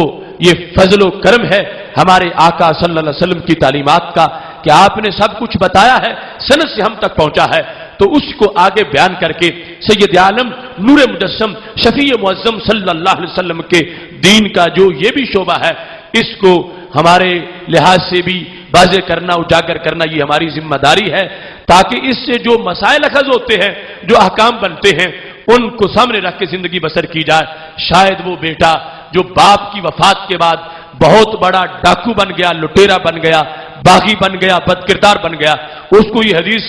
یہ فضل و کرم ہے ہمارے آقا صلی اللہ علیہ وسلم کی تعلیمات کا کہ آپ نے سب کچھ بتایا ہے، سند سے ہم تک پہنچا ہے، تو اس کو آگے بیان کر کے سید عالم نور مجسم شفیع معظم صلی اللہ علیہ وسلم کے دین کا جو یہ بھی شعبہ ہے اس کو ہمارے لحاظ سے بھی واضح کرنا، اجاگر کرنا یہ ہماری ذمہ داری ہے، تاکہ اس سے جو مسائل اخذ ہوتے ہیں، جو احکام بنتے ہیں، ان کو سامنے رکھ کے زندگی بسر کی جائے۔ شاید وہ بیٹا جو باپ کی وفات کے بعد بہت بڑا ڈاکو بن گیا، لٹیرا بن گیا، باغی بن گیا، بد کردار بن گیا، اس کو یہ حدیث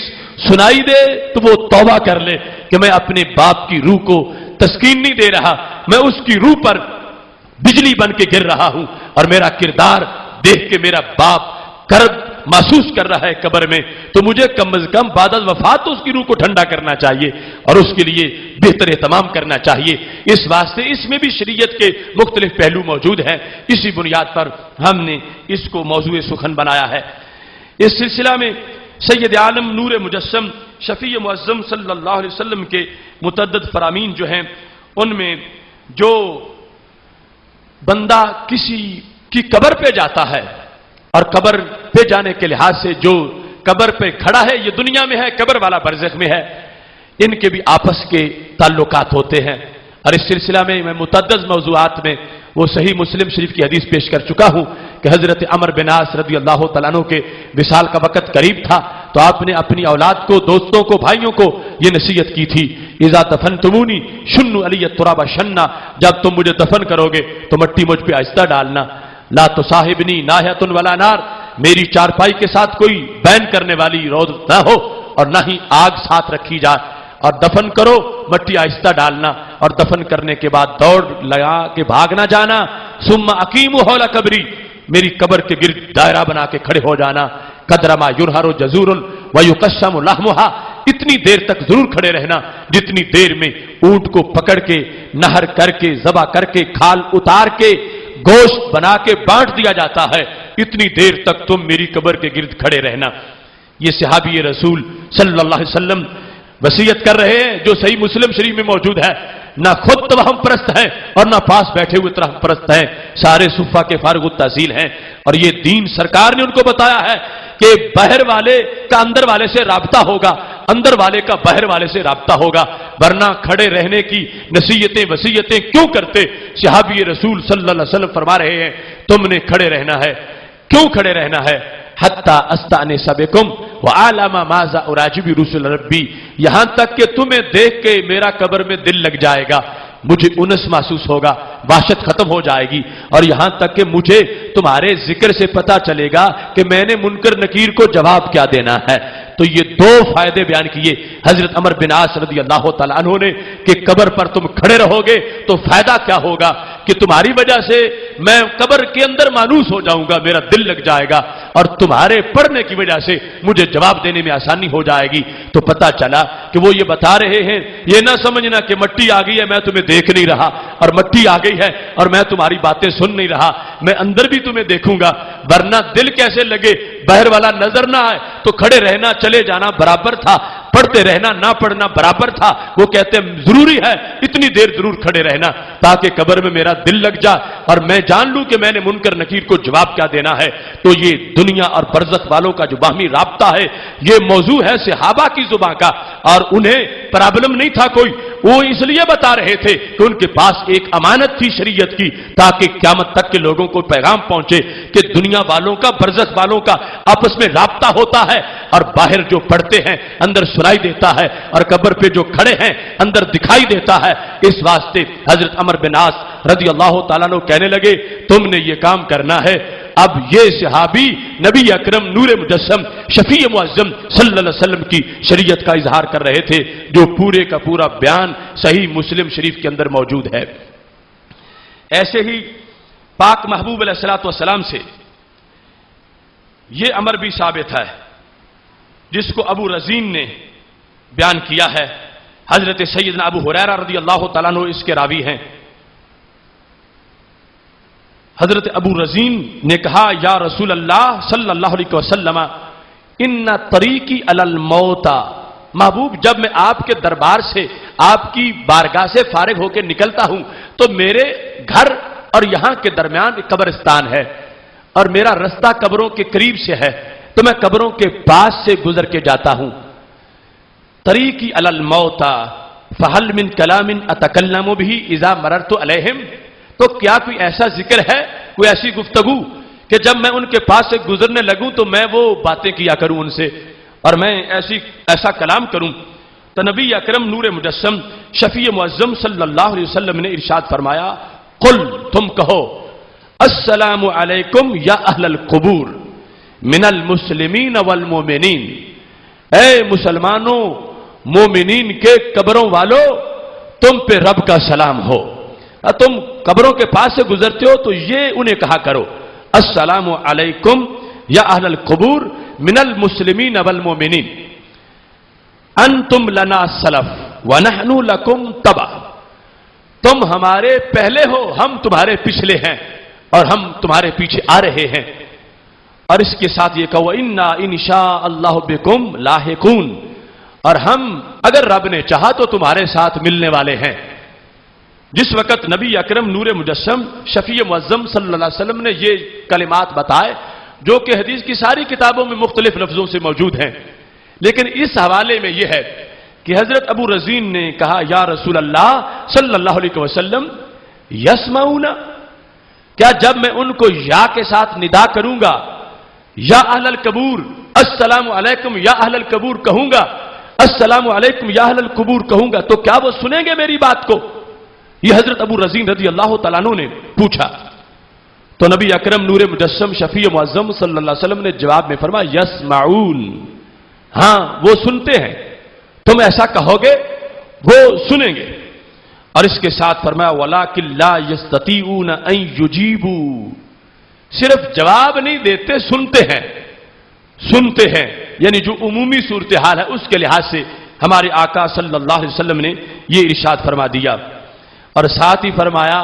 سنائی دے تو وہ توبہ کر لے کہ میں اپنے باپ کی روح کو تسکین نہیں دے رہا، میں اس کی روح پر بجلی بن کے گر رہا ہوں، اور میرا کردار دیکھ کے میرا باپ کرب محسوس کر رہا ہے قبر میں، تو مجھے کم از کم بعد از وفات تو اس کی روح کو ٹھنڈا کرنا چاہیے اور اس کے لیے بہتر اہتمام کرنا چاہیے۔ اس واسطے اس میں بھی شریعت کے مختلف پہلو موجود ہیں، اسی بنیاد پر ہم نے اس کو موضوع سخن بنایا ہے۔ اس سلسلہ میں سید عالم نور مجسم شفیع معظم صلی اللہ علیہ وسلم کے متعدد فرامین جو ہیں ان میں جو بندہ کسی کی قبر پہ جاتا ہے اور قبر پہ جانے کے لحاظ سے جو قبر پہ کھڑا ہے یہ دنیا میں ہے، قبر والا برزخ میں ہے، ان کے بھی آپس کے تعلقات ہوتے ہیں، اور اس سلسلہ میں میں متعدد موضوعات میں وہ صحیح مسلم شریف کی حدیث پیش کر چکا ہوں کہ حضرت عمر بن عاص رضی اللہ تعالیٰ عنہ کے وصال کا وقت قریب تھا، تو آپ نے اپنی اولاد کو، دوستوں کو، بھائیوں کو یہ نصیحت کی تھی، اذا دفنتمونی شنوا علی التراب شنا، جب تم مجھے دفن کرو گے تو مٹی مجھ پہ آہستہ ڈالنا، لا تصاحبنی ناحیۃ ولا نار، میری چارپائی کے ساتھ کوئی بین کرنے والی روز نہ ہو اور نہ ہی آگ ساتھ رکھی جائے، اور دفن کرو مٹی آہستہ ڈالنا، اور دفن کرنے کے بعد دوڑ لگا کے بھاگ نہ جانا، ثم اقیموا حول قبری، میری قبر کے گرد دائرہ بنا کے کھڑے ہو جانا، قدر ما ينهر جزور ويقسم لحمها، اتنی دیر تک ضرور کھڑے رہنا جتنی دیر میں اونٹ کو پکڑ کے نہر کر کے ذبح کر کے کھال اتار کے گوشت بنا کے بانٹ دیا جاتا ہے، اتنی دیر تک تم میری قبر کے گرد کھڑے رہنا۔ یہ صحابی رسول صلی اللہ علیہ وسلم وصیت کر رہے ہیں جو صحیح مسلم شریف میں موجود ہے، نہ خود توہم پرست ہیں اور نہ پاس بیٹھے ہوئے توہم پرست ہیں، سارے صفہ کے فارغ التحصیل ہیں، اور یہ دین سرکار نے ان کو بتایا ہے کہ باہر والے کا اندر والے سے رابطہ ہوگا، اندر والے کا باہر والے سے رابطہ ہوگا، ورنہ کھڑے رہنے کی نصیحتیں وصیتیں کیوں کرتے؟ صحابی رسول صلی اللہ علیہ وسلم فرما رہے ہیں تم نے کھڑے رہنا ہے، کیوں کھڑے رہنا ہے؟ حتی استأنس بکم وعلم ماذا اراجب رسول ربی، یہاں تک کہ تمہیں دیکھ کے میرا قبر میں دل لگ جائے گا، مجھے انس محسوس ہوگا، وحشت ختم ہو جائے گی، اور یہاں تک کہ مجھے تمہارے ذکر سے پتا چلے گا کہ میں نے منکر نکیر کو جواب کیا دینا ہے۔ تو یہ دو فائدے بیان کیے حضرت عمر بن عاص رضی اللہ تعالیٰ عنہ نے کہ قبر پر تم کھڑے رہو گے تو فائدہ کیا ہوگا کہ تمہاری وجہ سے میں قبر کے اندر مانوس ہو جاؤں گا، میرا دل لگ جائے گا، اور تمہارے پڑھنے کی وجہ سے مجھے جواب دینے میں آسانی ہو جائے گی۔ تو پتہ چلا کہ وہ یہ بتا رہے ہیں یہ نہ سمجھنا کہ مٹی آ گئی ہے میں تمہیں دیکھ نہیں رہا، اور مٹی آ گئی ہے اور میں تمہاری باتیں سن نہیں رہا، میں اندر بھی تمہیں دیکھوں گا، ورنہ دل کیسے لگے، باہر والا نظر نہ آئے تو کھڑے رہنا چلے جانا برابر تھا، پڑھتے رہنا نہ پڑھنا برابر تھا۔ وہ کہتے ہیں ضروری ہے اتنی دیر ضرور کھڑے رہنا تاکہ قبر میں میرا دل لگ جائے اور میں جان لوں کہ میں نے منکر نکیر کو جواب کیا دینا ہے۔ تو یہ دنیا اور برزخ والوں کا جو باہمی رابطہ ہے یہ موضوع ہے صحابہ کی زبان کا، اور انہیں پرابلم نہیں تھا کوئی، وہ اس لیے بتا رہے تھے کہ ان کے پاس ایک امانت تھی شریعت کی، تاکہ قیامت تک کے لوگوں کو پیغام پہنچے کہ دنیا والوں کا، برزخ والوں کا آپس میں رابطہ ہوتا ہے، اور باہر جو پڑھتے ہیں اندر سنائی دیتا ہے، اور قبر پہ جو کھڑے ہیں اندر دکھائی دیتا ہے۔ اس واسطے حضرت عمرو بن عاص رضی اللہ تعالیٰ عنہ کہنے لگے تم نے یہ کام کرنا ہے۔ اب یہ صحابی نبی اکرم نور مجسم شفیع معظم صلی اللہ علیہ وسلم کی شریعت کا اظہار کر رہے تھے، جو پورے کا پورا بیان صحیح مسلم شریف کے اندر موجود ہے۔ ایسے ہی پاک محبوب علیہ الصلوۃ والسلام سے یہ امر بھی ثابت ہے جس کو ابو رزین نے بیان کیا ہے۔ حضرت سیدنا ابو ہریرہ رضی اللہ تعالیٰ عنہ اس کے راوی ہیں۔ حضرت ابو رزین نے کہا یا رسول اللہ صلی اللہ علیہ وسلم ان طریقی علی الموت، محبوب جب میں آپ کے دربار سے، آپ کی بارگاہ سے فارغ ہو کے نکلتا ہوں تو میرے گھر اور یہاں کے درمیان ایک قبرستان ہے، اور میرا رستہ قبروں کے قریب سے ہے، تو میں قبروں کے پاس سے گزر کے جاتا ہوں۔ طریقی علی الموت فہل من کلام اتکلم بہ اذا مررت علیہم، تو کیا کوئی ایسا ذکر ہے، کوئی ایسی گفتگو کہ جب میں ان کے پاس سے گزرنے لگوں تو میں وہ باتیں کیا کروں ان سے، اور میں ایسا کلام کروں؟ تو نبی اکرم نور مجسم شفیع معظم صلی اللہ علیہ وسلم نے ارشاد فرمایا قل، تم کہو السلام علیکم یا اہل القبور من المسلمین والمومنین، اے مسلمانوں مومنین کے قبروں والو، تم پہ رب کا سلام ہو۔ تم قبروں کے پاس سے گزرتے ہو تو یہ انہیں کہا کرو السلام علیکم یا اہل القبور من المسلمین والمومنین انتم لنا سلف ونحن لکم تبع، تم ہمارے پہلے ہو، ہم تمہارے پچھلے ہیں، اور ہم تمہارے پیچھے آ رہے ہیں۔ اور اس کے ساتھ یہ کہو انا انشاء اللہ بکم لاحقون، اور ہم اگر رب نے چاہا تو تمہارے ساتھ ملنے والے ہیں۔ جس وقت نبی اکرم نور مجسم شفیع معظم صلی اللہ علیہ وسلم نے یہ کلمات بتائے، جو کہ حدیث کی ساری کتابوں میں مختلف لفظوں سے موجود ہیں، لیکن اس حوالے میں یہ ہے کہ حضرت ابو رزین نے کہا یا رسول اللہ صلی اللہ علیہ وسلم یسمعون، کیا جب میں ان کو یا کے ساتھ ندا کروں گا، یا اہل القبور السلام علیکم یا اہل القبور کہوں گا، السلام علیکم یا اہل القبور کہوں گا، تو کیا وہ سنیں گے میری بات کو؟ یہ حضرت ابو رزین رضی اللہ تعالیٰ عنہ نے پوچھا، تو نبی اکرم نور مجسم شفیع معظم صلی اللہ علیہ وسلم نے جواب میں فرمایا یسمعون، ہاں وہ سنتے ہیں، تم ایسا کہو گے وہ سنیں گے۔ اور اس کے ساتھ فرمایا وَلَٰكِن لَّا يَسْتَطِيعُونَ أَن يُجِيبُوا، صرف جواب نہیں دیتے، سنتے ہیں، یعنی جو عمومی صورتحال ہے اس کے لحاظ سے ہمارے آقا صلی اللہ علیہ وسلم نے یہ ارشاد فرما دیا۔ اور ساتھ ہی فرمایا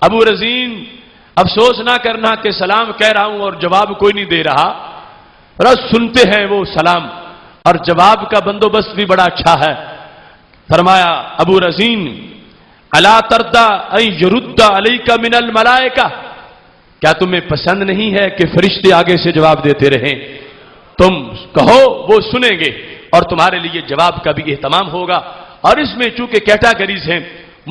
ابو رزین افسوس نہ کرنا کہ سلام کہہ رہا ہوں اور جواب کوئی نہیں دے رہا، بس سنتے ہیں وہ سلام، اور جواب کا بندوبست بھی بڑا اچھا ہے۔ فرمایا ابو رزین الا ترضى ان يرد عليك من الملائکہ، کیا تمہیں پسند نہیں ہے کہ فرشتے آگے سے جواب دیتے رہیں؟ تم کہو وہ سنیں گے، اور تمہارے لیے جواب کا بھی اہتمام ہوگا۔ اور اس میں چونکہ کیٹاگریز ہیں،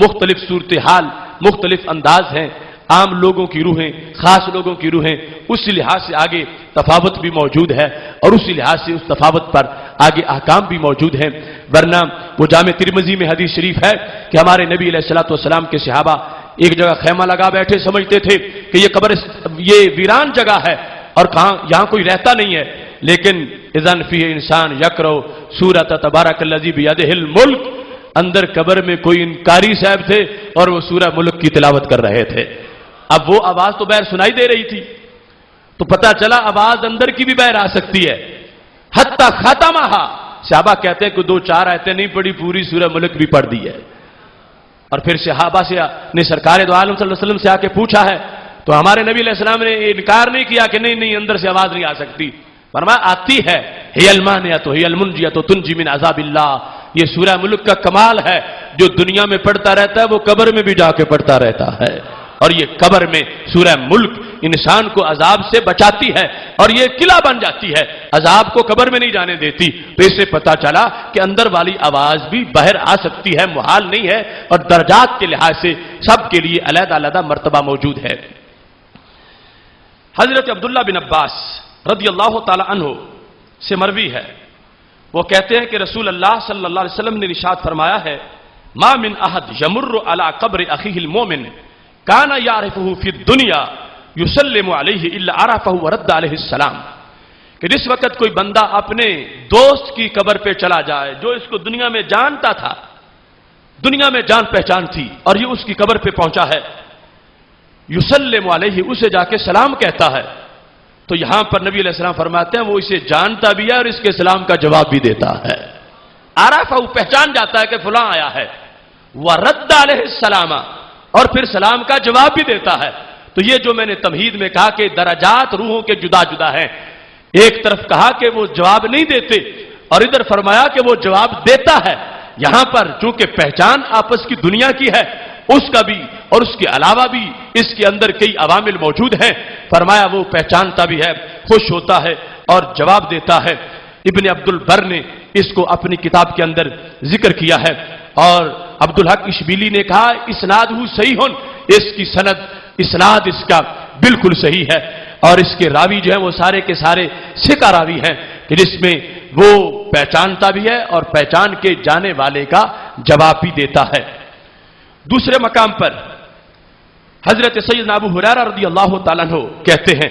مختلف صورتحال، مختلف انداز ہیں، عام لوگوں کی روحیں، خاص لوگوں کی روحیں، اسی لحاظ سے آگے تفاوت بھی موجود ہے، اور اسی لحاظ سے اس تفاوت پر آگے احکام بھی موجود ہیں۔ ورنہ وہ جامع ترمذی میں حدیث شریف ہے کہ ہمارے نبی علیہ الصلوۃ والسلام کے صحابہ ایک جگہ خیمہ لگا بیٹھے، سمجھتے تھے کہ یہ قبر، یہ ویران جگہ ہے اور کہاں یہاں کوئی رہتا نہیں ہے، لیکن اذن فی انسان یقرأ سورۃ تبارک الذی بیدہ الملک، اندر قبر میں کوئی انکاری صاحب تھے اور وہ سورہ ملک کی تلاوت کر رہے تھے۔ اب وہ آواز تو باہر سنائی دے رہی تھی، تو پتہ چلا آواز اندر کی بھی باہر آ سکتی ہے۔ حتی ختمہا، صحابہ کہتے ہیں کہ 2-4 آیتیں نہیں پڑھی، پوری سورہ ملک بھی پڑھ دی ہے۔ اور پھر صحابہ سے نے سرکار دو عالم صلی اللہ علیہ وسلم سے آ کے پوچھا ہے، تو ہمارے نبی علیہ السلام نے انکار نہیں کیا کہ نہیں اندر سے آواز نہیں آ سکتی، فرمایا آتی ہے، ہی المانعۃ ہی المنجیۃ تنجی من عذاب اللہ۔ یہ سورہ ملک کا کمال ہے، جو دنیا میں پڑھتا رہتا ہے وہ قبر میں بھی جا کے پڑھتا رہتا ہے۔ اور یہ قبر میں سورہ ملک انسان کو عذاب سے بچاتی ہے اور یہ قلعہ بن جاتی ہے، عذاب کو قبر میں نہیں جانے دیتی۔ تو اس سے پتہ چلا کہ اندر والی آواز بھی باہر آ سکتی ہے، محال نہیں ہے، اور درجات کے لحاظ سے سب کے لیے علیحدہ علیحدہ مرتبہ موجود ہے۔ حضرت عبداللہ بن عباس رضی اللہ تعالی عنہ سے مروی ہے، وہ کہتے ہیں کہ رسول اللہ صلی اللہ علیہ وسلم نے ارشاد فرمایا ہے، ما من احد یمر علی قبر اخیہ المؤمن کان یعرفہ فی الدنیا یسلم علیہ الا عرفہ ورد علیہ السلام، کہ جس وقت کوئی بندہ اپنے دوست کی قبر پہ چلا جائے جو اس کو دنیا میں جانتا تھا، دنیا میں جان پہچان تھی، اور یہ اس کی قبر پہ پہنچا ہے، یسلم علیہ، اسے جا کے سلام کہتا ہے، تو یہاں پر نبی علیہ السلام فرماتے ہیں وہ اسے جانتا بھی ہے اور اس کے سلام کا جواب بھی دیتا ہے۔ عرفہ، وہ پہچان جاتا ہے کہ فلاں آیا ہے، ورد علیہ السلام، اور پھر سلام کا جواب بھی دیتا ہے۔ تو یہ جو میں نے تمہید میں کہا کہ درجات روحوں کے جدا جدا ہیں، ایک طرف کہا کہ وہ جواب نہیں دیتے اور ادھر فرمایا کہ وہ جواب دیتا ہے۔ یہاں پر چونکہ پہچان آپس کی دنیا کی ہے، اس کا بھی اور اس کے علاوہ بھی اس کے اندر کئی عوامل موجود ہیں، فرمایا وہ پہچانتا بھی ہے، خوش ہوتا ہے اور جواب دیتا ہے۔ ابن عبد البر نے اس کو اپنی کتاب کے اندر ذکر کیا ہے، اور عبدالحق اشبیلی نے کہا اسناد صحیح، اس کی سند، اسناد اس کا بالکل صحیح ہے، اور اس کے راوی جو ہیں وہ سارے کے سارے ثقہ راوی ہیں، کہ جس میں وہ پہچانتا بھی ہے اور پہچان کے جانے والے کا جواب بھی دیتا ہے۔ دوسرے مقام پر حضرت سیدنا ابو ہریرہ رضی اللہ تعالیٰ عنہ کہتے ہیں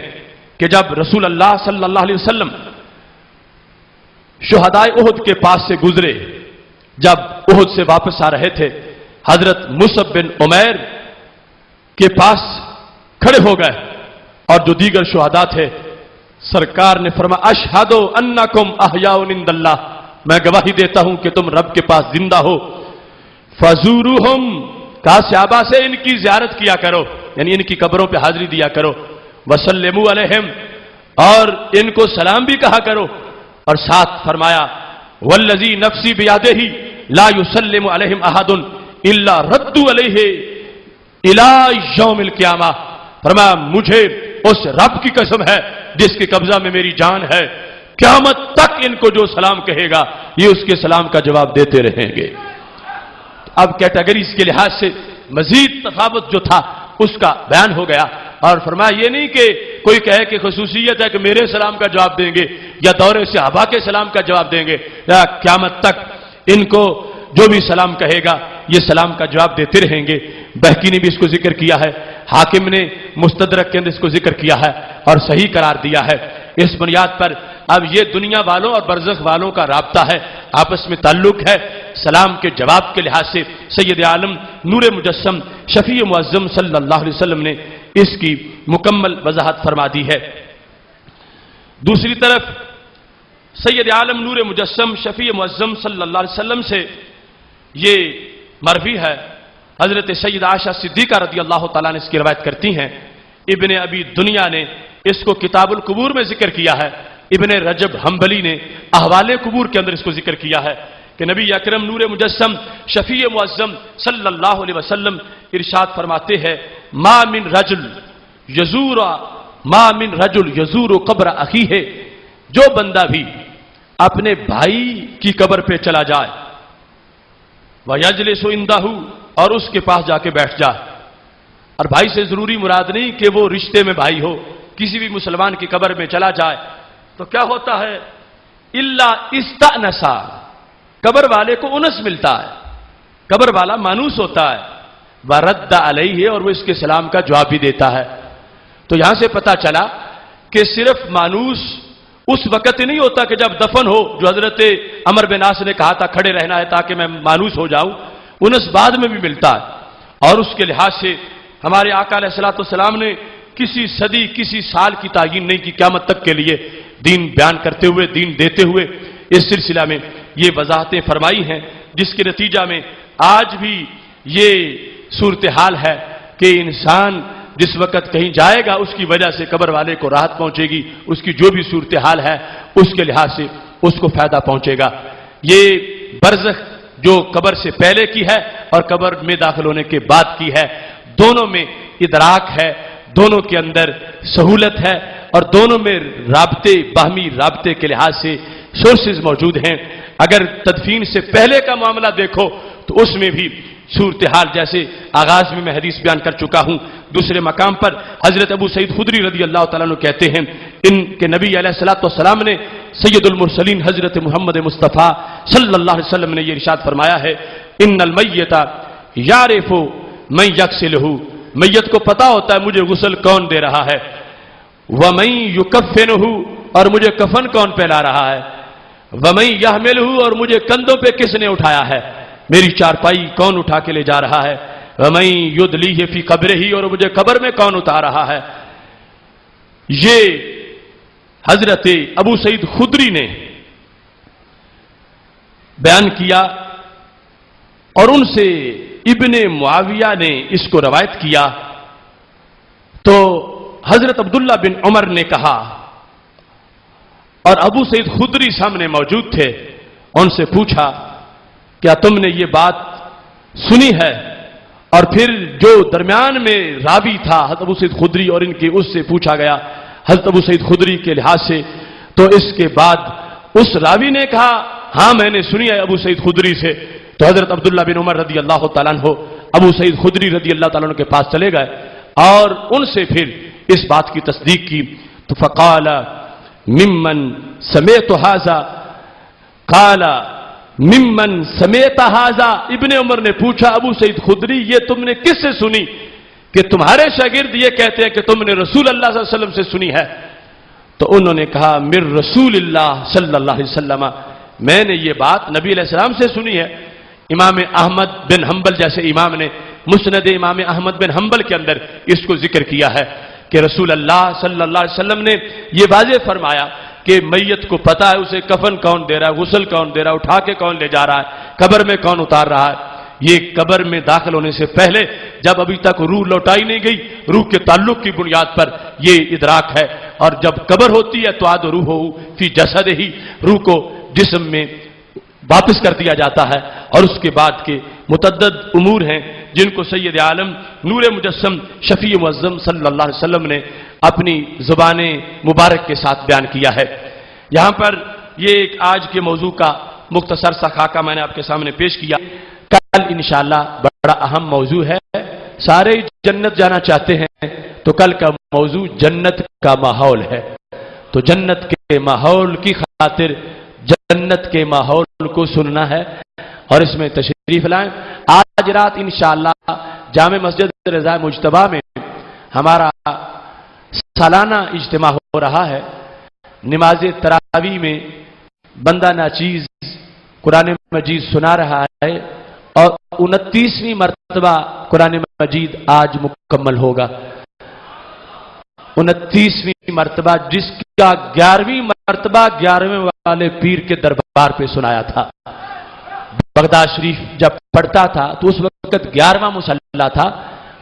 کہ جب رسول اللہ صلی اللہ علیہ وسلم شہدائے احد کے پاس سے گزرے، جب احد سے واپس آ رہے تھے، حضرت مصعب بن عمیر کے پاس کھڑے ہو گئے، اور جو دیگر شہداء تھے، سرکار نے فرمایا اشہد انکم احیاء عند اللہ، میں گواہی دیتا ہوں کہ تم رب کے پاس زندہ ہو، فزوروہم، کہا صحابہ سے ان کی زیارت کیا کرو، یعنی ان کی قبروں پہ حاضری دیا کرو، وسلموا علیہم، اور ان کو سلام بھی کہا کرو، اور ساتھ فرمایا والذی نفسی بیدہ لا یسلم علیہم احد الا ردوا علیہ الی یوم القیامہ، فرمایا مجھے اس رب کی قسم ہے جس کے قبضہ میں میری جان ہے، قیامت تک ان کو جو سلام کہے گا یہ اس کے سلام کا جواب دیتے رہیں گے۔ اب کیٹیگریز کے لحاظ سے مزید تفاوت جو تھا اس کا بیان ہو گیا، اور فرمایا یہ نہیں کہ کوئی کہے کہ خصوصیت ہے کہ میرے سلام کا جواب دیں گے یا دور صحابہ کے سلام کا جواب دیں گے، یا قیامت تک ان کو جو بھی سلام کہے گا یہ سلام کا جواب دیتے رہیں گے۔ بہقی نے بھی اس کو ذکر کیا ہے، حاکم نے مستدرک کے اندر اس کو ذکر کیا ہے اور صحیح قرار دیا ہے۔ اس بنیاد پر اب یہ دنیا والوں اور برزخ والوں کا رابطہ ہے، آپس میں تعلق ہے، سلام کے جواب کے لحاظ سے سید عالم نور مجسم شفیع معظم صلی اللہ علیہ وسلم نے اس کی مکمل وضاحت فرما دی ہے۔ دوسری طرف سید عالم نور مجسم شفیع معظم صلی اللہ علیہ وسلم سے یہ مروی ہے، حضرت سید عائشہ صدیقہ رضی اللہ تعالیٰ نے اس کی روایت کرتی ہیں، ابن ابی دنیا نے اس کو کتاب القبور میں ذکر کیا ہے، ابن رجب حنبلی نے احوال قبور کے اندر اس کو ذکر کیا ہے کہ نبی اکرم نور مجسم شفیع معظم صلی اللہ علیہ وسلم ارشاد فرماتے ہیں ما من رجل یزور قبر اخیہ، جو بندہ بھی اپنے بھائی کی قبر پہ چلا جائے، وَيَجْلِسُ عِنْدَهُ، اور اس کے پاس جا کے بیٹھ جائے، اور بھائی سے ضروری مراد نہیں کہ وہ رشتے میں بھائی ہو، کسی بھی مسلمان کی قبر میں چلا جائے تو کیا ہوتا ہے الا استأنسا، قبر والے کو انس ملتا ہے، قبر والا مانوس ہوتا ہے، وَرَدَّ عَلَيْهِ، اور وہ اس کے سلام کا جواب بھی دیتا ہے۔ تو یہاں سے پتا چلا کہ صرف مانوس اس وقت نہیں ہوتا کہ جب دفن ہو، جو حضرت عمر بن عاص نے کہا تھا کھڑے رہنا ہے تاکہ میں مانوس ہو جاؤں، انس بعد میں بھی ملتا ہے۔ اور اس کے لحاظ سے ہمارے آقا علیہ الصلوۃ والسلام نے کسی صدی کسی سال کی تعین نہیں کی، قیامت تک کے لیے دین بیان کرتے ہوئے، دین دیتے ہوئے اس سلسلہ میں یہ وضاحتیں فرمائی ہیں، جس کے نتیجہ میں آج بھی یہ صورتحال ہے کہ انسان جس وقت کہیں جائے گا اس کی وجہ سے قبر والے کو راحت پہنچے گی، اس کی جو بھی صورتحال ہے اس کے لحاظ سے اس کو فائدہ پہنچے گا۔ یہ برزخ جو قبر سے پہلے کی ہے اور قبر میں داخل ہونے کے بعد کی ہے، دونوں میں ادراک ہے، دونوں کے اندر سہولت ہے، اور دونوں میں رابطے، باہمی رابطے کے لحاظ سے سورسز موجود ہیں۔ اگر تدفین سے پہلے کا معاملہ دیکھو تو اس میں بھی صورتحال جیسے آغاز میں میں حدیث بیان کر چکا ہوں، دوسرے مقام پر حضرت ابو سعید خدری رضی اللہ تعالیٰ عنہ کہتے ہیں ان کے نبی علیہ السلام نے سید المرسلین حضرت محمد مصطفیٰ صلی اللہ علیہ وسلم نے یہ ارشاد فرمایا ہے، ان المیت یعرف من یغسلہ، میت کو پتا ہوتا ہے مجھے غسل کون دے رہا ہے، ومن یکفنہ، اور مجھے کفن کون پہنا رہا ہے، ومن یحملہ، اور مجھے کندھوں پہ کس نے اٹھایا ہے، میری چارپائی کون اٹھا کے لے جا رہا ہے، ومن یدلیہ فی قبرہ، اور مجھے قبر میں کون اتار رہا ہے۔ یہ حضرت ابو سعید خدری نے بیان کیا، اور ان سے ابن معاویہ نے اس کو روایت کیا۔ تو حضرت عبداللہ بن عمر نے کہا، اور ابو سعید خدری سامنے موجود تھے، ان سے پوچھا کیا تم نے یہ بات سنی ہے؟ اور پھر جو درمیان میں راوی تھا حضرت ابو سعید خدری اور ان کے، اس سے پوچھا گیا حضرت ابو سعید خدری کے لحاظ سے، تو اس کے بعد اس راوی نے کہا ہاں میں نے سنی ہے ابو سعید خدری سے۔ تو حضرت عبداللہ بن عمر رضی اللہ تعالیٰ عنہ ابو سعید خدری رضی اللہ تعالیٰ عنہ کے پاس چلے گئے اور ان سے پھر اس بات کی تصدیق کی۔ تو فقال ممن سمعت ھذا، قال ممن سمعت ھذا، ابن عمر نے پوچھا ابو سعید خدری یہ تم نے کس سے سنی کہ تمہارے شاگرد یہ کہتے ہیں کہ تم نے رسول اللہ صلی اللہ علیہ وسلم سے سنی ہے؟ تو انہوں نے کہا من رسول اللہ صلی اللہ علیہ وسلم، میں نے یہ بات نبی علیہ السلام سے سنی ہے۔ امام احمد بن حنبل جیسے امام نے مسند امام احمد بن حنبل کے اندر اس کو ذکر کیا ہے کہ رسول اللہ صلی اللہ علیہ وسلم نے یہ واضح فرمایا کہ میت کو پتا ہے اسے کفن کون دے رہا ہے، غسل کون دے رہا ہے، اٹھا کے کون لے جا رہا ہے، قبر میں کون اتار رہا ہے۔ یہ قبر میں داخل ہونے سے پہلے جب ابھی تک روح لوٹائی نہیں گئی، روح کے تعلق کی بنیاد پر یہ ادراک ہے، اور جب قبر ہوتی ہے تو عاد روح فی جسد ہی، روح کو جسم میں واپس کر دیا جاتا ہے۔ اور اس کے بعد کے متعدد امور ہیں جن کو سید عالم نور مجسم شفیع معظم صلی اللہ علیہ وسلم نے اپنی زبان مبارک کے ساتھ بیان کیا ہے۔ یہاں پر یہ ایک آج کے موضوع کا مختصر سا خاکہ میں نے آپ کے سامنے پیش کیا۔ کل انشاءاللہ بڑا اہم موضوع ہے، سارے جنت جانا چاہتے ہیں تو کل کا موضوع جنت کا ماحول ہے۔ تو جنت کے ماحول کی خاطر جنت کے ماحول کو سننا ہے اور اس میں تشریف لائیں۔ آج رات انشاءاللہ جامع مسجد رضا مجتبیٰ میں ہمارا سالانہ اجتماع ہو رہا ہے۔ نماز تراویح میں بندہ ناچیز قرآن مجید سنا رہا ہے اور 29ویں مرتبہ قرآن مجید آج مکمل ہوگا۔ 29ویں مرتبہ، جس کا 11ویں مرتبہ 11ویں والے پیر کے دربار پہ سنایا تھا۔ بغداد شریف جب پڑھتا تھا تو اس وقت 11واں مصلی تھا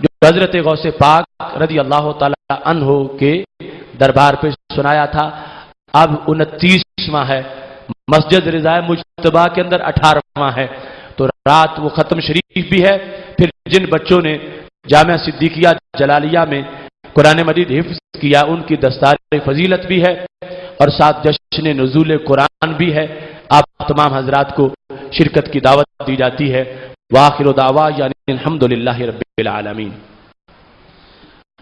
جو حضرت غوث پاک رضی اللہ تعالی عنہ کے دربار پہ سنایا تھا۔ اب 29واں ہے، مسجد رضا مجتبیٰ کے اندر 18واں ہے، تو رات وہ ختم شریف بھی ہے۔ پھر جن بچوں نے جامعہ صدیقیہ جلالیہ میں قرآن مجید حفظ کیا ان کی دستار فضیلت بھی ہے اور ساتھ جشن نزول قرآن بھی ہے۔ آپ تمام حضرات کو شرکت کی دعوت دی جاتی ہے۔ وآخر دعوانا یعنی الحمدللہ رب العالمین،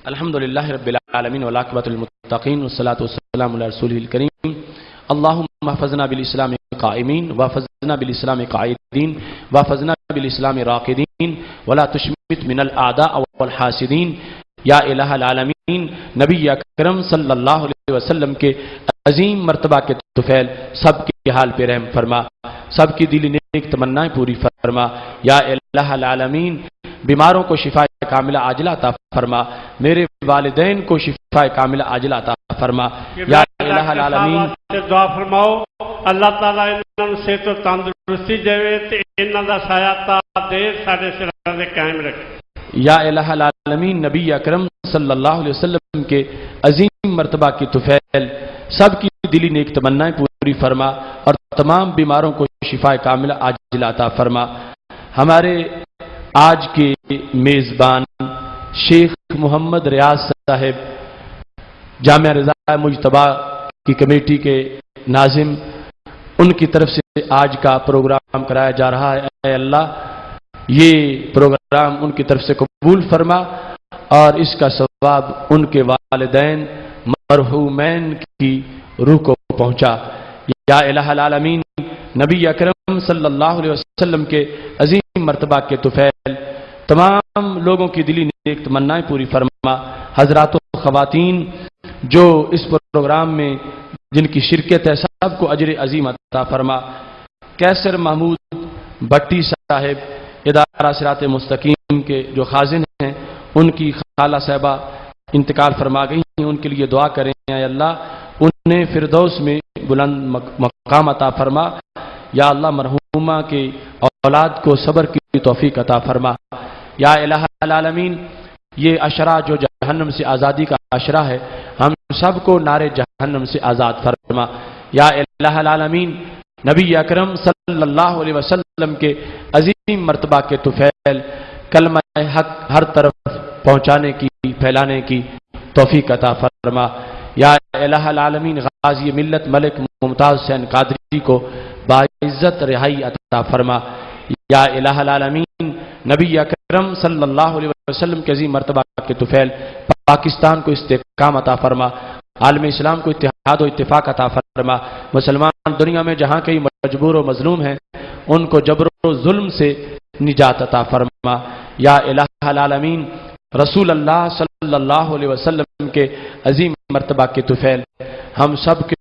الحمدللہ رب العالمین والعاقبۃ للمتقین والصلاۃ والسلام علی رسولہ الکریم۔ اللہم احفظنا بالاسلام قائمین واحفظنا بالاسلام قاعدین واحفظنا بالاسلام راقدین ولا تشمت من الاعداء والحاسدین۔ یا الہ العالمین، نبی اکرم صلی اللہ علیہ وسلم کے عظیم مرتبہ کے طفیل سب کے حال پہ رحم فرما، سب کی دلی نیک تمنائیں پوری فرما۔ یا الہ العالمین، بیماروں کو شفا کاملہ عاجلہ عطا فرما، میرے والدین کو شفا کاملہ عاجلہ عطا فرما۔ یا الہ العالمین، دعا فرماؤ اللہ تعالیٰ انہوں نے صحت و تندرستی دے تے انہاں دا سایہ تا دے ساڈے سراں تے قائم رکھے۔ یا الہ العالمین، نبی اکرم صلی اللہ علیہ وسلم کے عظیم مرتبہ کی طفیل سب کی دلی نیک تمنائیں پوری فرما اور تمام بیماروں کو شفا کاملہ عاجلہ عطا فرما۔ ہمارے آج کے میزبان شیخ محمد ریاض صاحب جامعہ رضا مجتبی کی کمیٹی کے ناظم، ان کی طرف سے آج کا پروگرام کرایا جا رہا ہے۔ اے اللہ یہ پروگرام ان کی طرف سے قبول فرما اور اس کا ثواب ان کے والدین مرحومین کی روح کو پہنچا۔ یا الہ العالمین، نبی اکرم صلی اللہ علیہ وسلم کے عظیم مرتبہ کے طفیل تمام لوگوں کی دلی نیک تمنائیں پوری فرما۔ حضرات و خواتین جو اس پروگرام میں جن کی شرکت ہے سب کو اجر عظیم عطا فرما۔ کیسر محمود بٹی صاحب ادارہ صراط مستقیم کے جو خازن ہیں، ان کی خالہ صاحبہ انتقال فرما گئی ہیں، ان کے لیے دعا کریں اے اللہ انہیں فردوس میں بلند مقام عطا فرما۔ یا اللہ مرحومہ کے اولاد کو صبر کی توفیق عطا فرما۔ یا الہ العالمین، یہ عشرہ جو جہنم سے آزادی کا عشرہ ہے، ہم سب کو نار جہنم سے آزاد فرما۔ یا الہ العالمین، نبی اکرم صلی اللہ علیہ وسلم کے عظیم مرتبہ کے طفیل کلمہ حق ہر طرف پہنچانے کی، پھیلانے کی توفیق عطا فرما۔ یا الہ العالمین، غازی ملت ملک ممتاز حسین قادری کو باعزت رہائی عطا فرما۔ یا الہ العالمین، نبی اکرم صلی اللہ علیہ وسلم کے عظیم مرتبہ کے طفیل پاکستان کو استحکام عطا فرما، عالم اسلام کو اتحاد و اتفاق عطا فرما۔ مسلمان دنیا میں جہاں کئی مجبور و مظلوم ہیں ان کو جبر و ظلم سے نجات عطا فرما۔ یا الہ العالمین، رسول اللہ صلی اللہ علیہ وسلم کے عظیم مرتبہ کے طفیل ہم سب کے